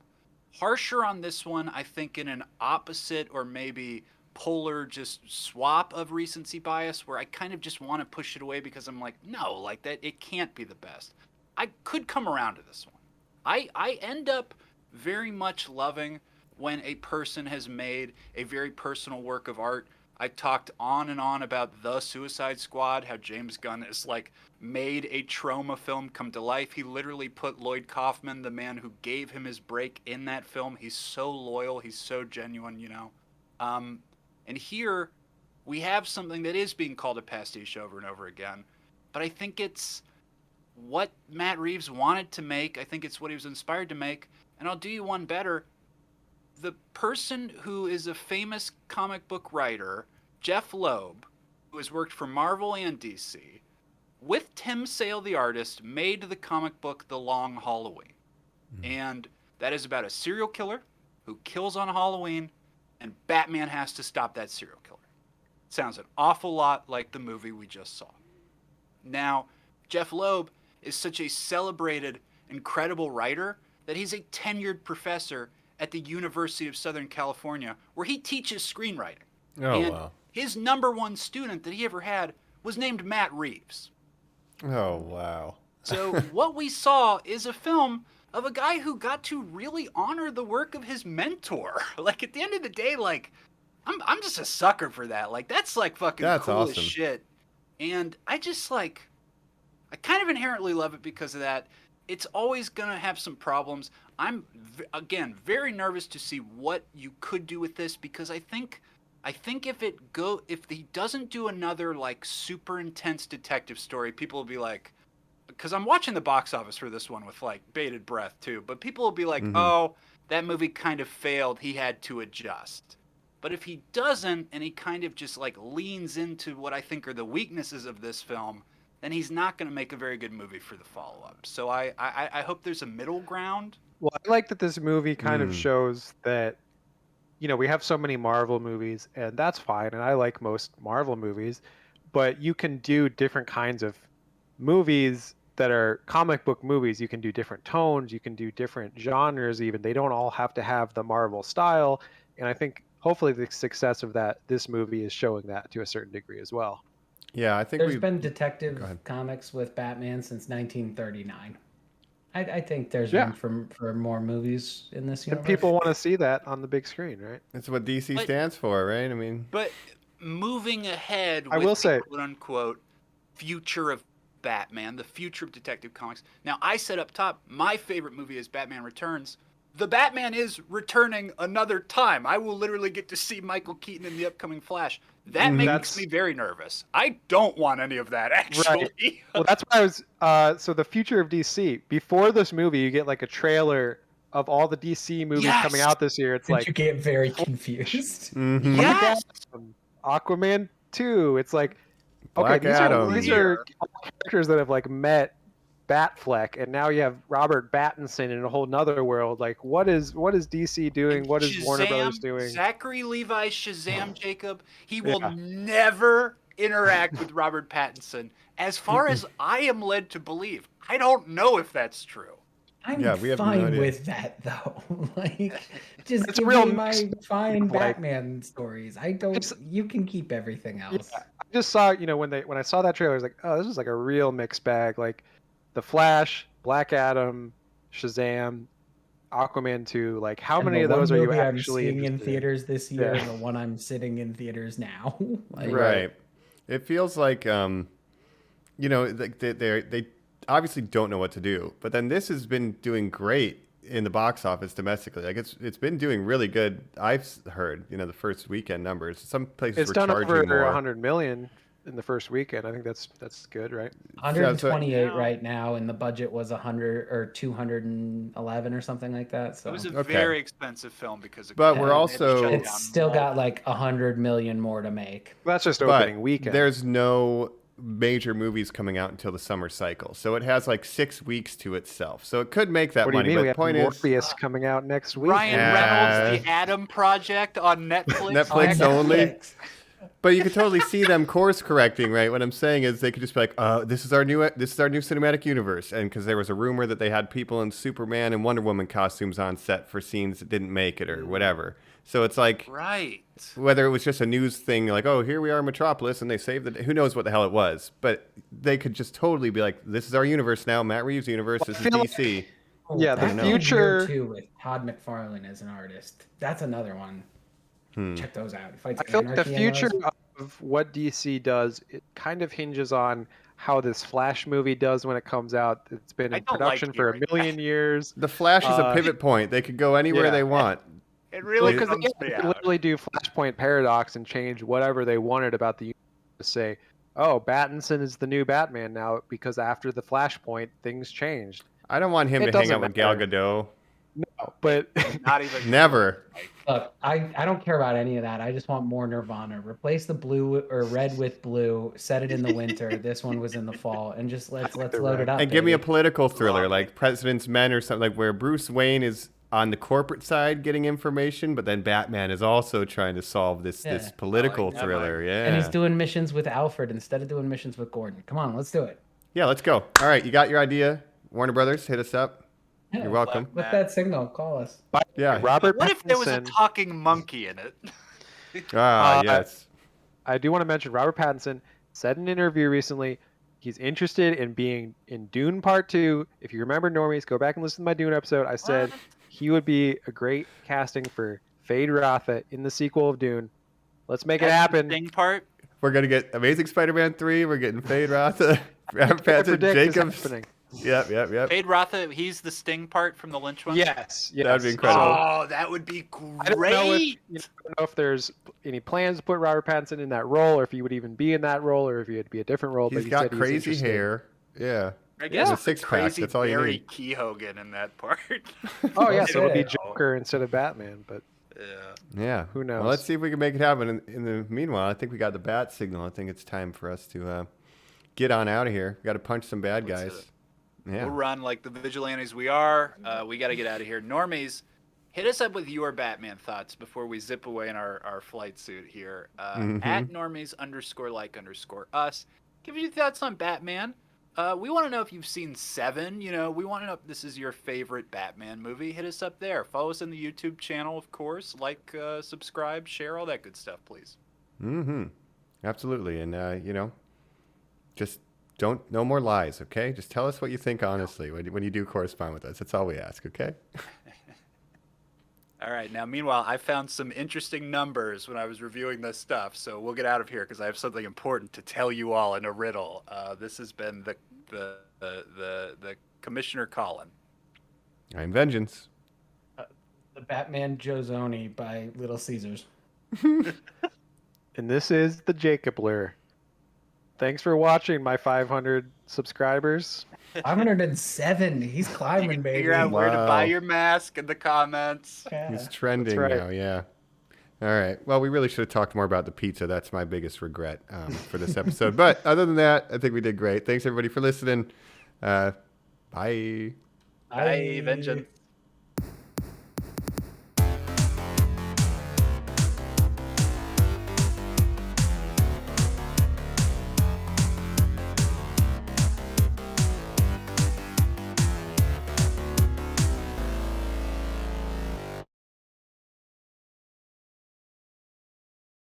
harsher on this one, I think, in an opposite or maybe polar just swap of recency bias, where I kind of just want to push it away because I'm like, no, like that, it can't be the best. I could come around to this one. I end up very much loving when a person has made a very personal work of art. I talked on and on about The Suicide Squad, how James Gunn has like made a trauma film come to life. He literally put Lloyd Kaufman, the man who gave him his break, in that film. He's so loyal, he's so genuine, you know. And here we have something that is being called a pastiche over and over again, but I think it's what Matt Reeves wanted to make. I think it's what he was inspired to make. And I'll do you one better. The person who is a famous comic book writer, Jeff Loeb, who has worked for Marvel and DC, with Tim Sale, the artist, made the comic book The Long Halloween. And that is about a serial killer who kills on Halloween, and Batman has to stop that serial killer. Sounds an awful lot like the movie we just saw. Now, Jeff Loeb is such a celebrated, incredible writer that he's a tenured professor at the University of Southern California, where he teaches screenwriting. And his #1 student that he ever had was named Matt Reeves. Oh, wow. So what we saw is a film of a guy who got to really honor the work of his mentor. Like, at the end of the day, like, I'm just a sucker for that. Like, that's like fucking cool awesome. as shit. And I just like, I kind of inherently love it because of that. It's always gonna have some problems. I'm again very nervous to see what you could do with this, because I think if he doesn't do another like super intense detective story, people will be like, because I'm watching the box office for this one with like bated breath too, but people will be like, oh, that movie kind of failed, he had to adjust. But if he doesn't, and he kind of just like leans into what I think are the weaknesses of this film, then he's not going to make a very good movie for the follow-up. So I hope there's a middle ground. Well, I like that this movie kind of shows that, you know, we have so many Marvel movies, and that's fine, and I like most Marvel movies, but you can do different kinds of movies that are comic book movies. You can do different tones, you can do different genres even. They don't all have to have the Marvel style, and I think hopefully the success of this movie is showing that to a certain degree as well. Yeah, I think There's been detective comics with Batman since 1939. I think there's room for more movies in this universe. And people want to see that on the big screen, right? That's what DC stands for, right? I mean, but moving ahead with I will say, quote unquote future of Batman, the future of Detective Comics. Now, I said up top, my favorite movie is Batman Returns. The Batman is returning another time. I will literally get to see Michael Keaton in the upcoming Flash. That makes me very nervous. I don't want any of that, actually. Right. Well, that's why I was... so the future of DC, before this movie, you get like a trailer of all the DC movies coming out this year. It's like... You get very confused. Yes! Aquaman 2. It's like... Black okay, Adam. these are characters that have like met Batfleck, and now you have Robert Pattinson in a whole nother world. Like, what is DC doing? And what is Warner Brothers doing? Zachary Levi's Shazam, Jacob, he will never interact with Robert Pattinson. As far as I am led to believe, I don't know if that's true. I'm we have no fine idea. with that though. Like, just It's give real me my fine like- Batman stories. I don't. You can keep everything else. Yeah, I just saw, when I saw that trailer, I was like, oh, this is like a real mixed bag. Like The Flash, Black Adam, Shazam, Aquaman 2. Like, how And many the of those one are you movie I'm actually seeing in interested in? theaters this year, Yeah. and the one I'm sitting in theaters now. Like, Right. It feels like, like they obviously don't know what to do. But then this has been doing great in the box office domestically. Like it's been doing really good. I've heard, the first weekend numbers. Some places It's were done charging over more. 100 million in the first weekend. I think that's good, right? 128 So- right now, and the budget was 100 or 211 or something like that. So It was a Okay. very expensive film because of But COVID. we're They had to also- shut it's down still all- got like 100 million more to make. That's just But opening weekend. there's no major movies coming out until the summer cycle. So it has like 6 weeks to itself. So it could make that What do you money. mean? But We the have point is, Morbius coming out next week. Ryan Reynolds, The Adam Project on Netflix. Netflix On only. Netflix. But you could totally see them course correcting, right? What I'm saying is they could just be like, this is our new cinematic universe. And because there was a rumor that they had people in Superman and Wonder Woman costumes on set for scenes that didn't make it or whatever. So it's like, Right. whether it was just a news thing, like, oh, here we are in Metropolis, and they saved it. Who knows what the hell it was? But they could just totally be like, this is our universe now, Matt Reeves' universe. This is feel like- DC. Yeah, the Batman future- Year 2 with Todd McFarlane as an artist. That's another one. Check those out. Fights I feel like the Anarchy in future those. of what DC does, it kind of hinges on how this Flash movie does when it comes out. It's been I in don't like production for a hearing million years. The Flash is a Uh, pivot point. They could go anywhere yeah. they want. It really Because bums they me could out. literally do Flashpoint Paradox and change whatever they wanted about the universe to say, oh, Pattinson is the new Batman now because after the Flashpoint, things changed. I don't want him It to hang doesn't out with Gal matter. Gadot. No, but Not even Never. Look, I don't care about any of that. I just want more Nirvana. Replace the blue or red with blue. Set it in the winter. This one was in the fall, and just let's load it up. And give me a baby. political thriller, like President's Men or something, like where Bruce Wayne is on the corporate side getting information, but then Batman is also trying to solve this Yeah. political I like that. thriller. Yeah. And he's doing missions with Alfred instead of doing missions with Gordon. Come on, let's do it. Yeah, let's go. All right, you got your idea. Warner Brothers, hit us up. Yeah. You're welcome. With that signal, call us. Yeah. Robert What if there was a Pattinson- talking monkey in it? Yes. I do want to mention Robert Pattinson said in an interview recently he's interested in being in Dune Part 2. If you remember Normies, go back and listen to my Dune episode. I said What? he would be a great casting for Fade Rotha in the sequel of Dune. Let's make it That's the happen. Thing part. We're going to get Amazing Spider-Man 3. We're getting Fade Rotha. Robert I Pattinson, predict is Jacobs. happening. Yep. Fade Rotha, he's the Sting part from the Lynch one. Yes, yes. That'd be incredible. Oh, that would be I don't know great. if, I don't know if there's any plans to put Robert Pattinson in that role, or if he would even be in that role, or if he would be a different role. He's but he got said he's crazy interested. hair. Yeah. I guess Yeah. it's Six-pack, crazy that's all you Barry need. Keoghan in that part. Oh yeah, so it'll be Yeah. Joker instead of Batman. But Yeah. Yeah. Who knows? Well, let's see if we can make it happen. In the meanwhile, I think we got the bat signal. I think it's time for us to get on out of here. We got to punch some bad Let's guys. do it. Yeah. We'll run like the vigilantes we are. We got to get out of here. Normies, hit us up with your Batman thoughts before we zip away in our flight suit here. At Normies_like_us. Give us your thoughts on Batman. We want to know if you've seen Seven. We want to know if this is your favorite Batman movie. Hit us up there. Follow us in the YouTube channel, of course. Like, subscribe, share, all that good stuff, please. Mm-hmm. Absolutely. And, just no more lies, okay? Just tell us what you think honestly when you do correspond with us. That's all we ask, okay? All right. Now, meanwhile, I found some interesting numbers when I was reviewing this stuff, so we'll get out of here because I have something important to tell you all in a riddle. This has been the Commissioner Colin. I'm Vengeance. The Batman Jozoni by Little Caesars. and this is the Jacob Lure. Thanks for watching, my 500 subscribers. 507. He's climbing, baby. Figure out where to buy Wow. your mask in the comments. He's trending right. now, yeah. All right. Well, we really should have talked more about the pizza. That's my biggest regret for this episode. But other than that, I think we did great. Thanks, everybody, for listening. Bye. Bye, Vengeance.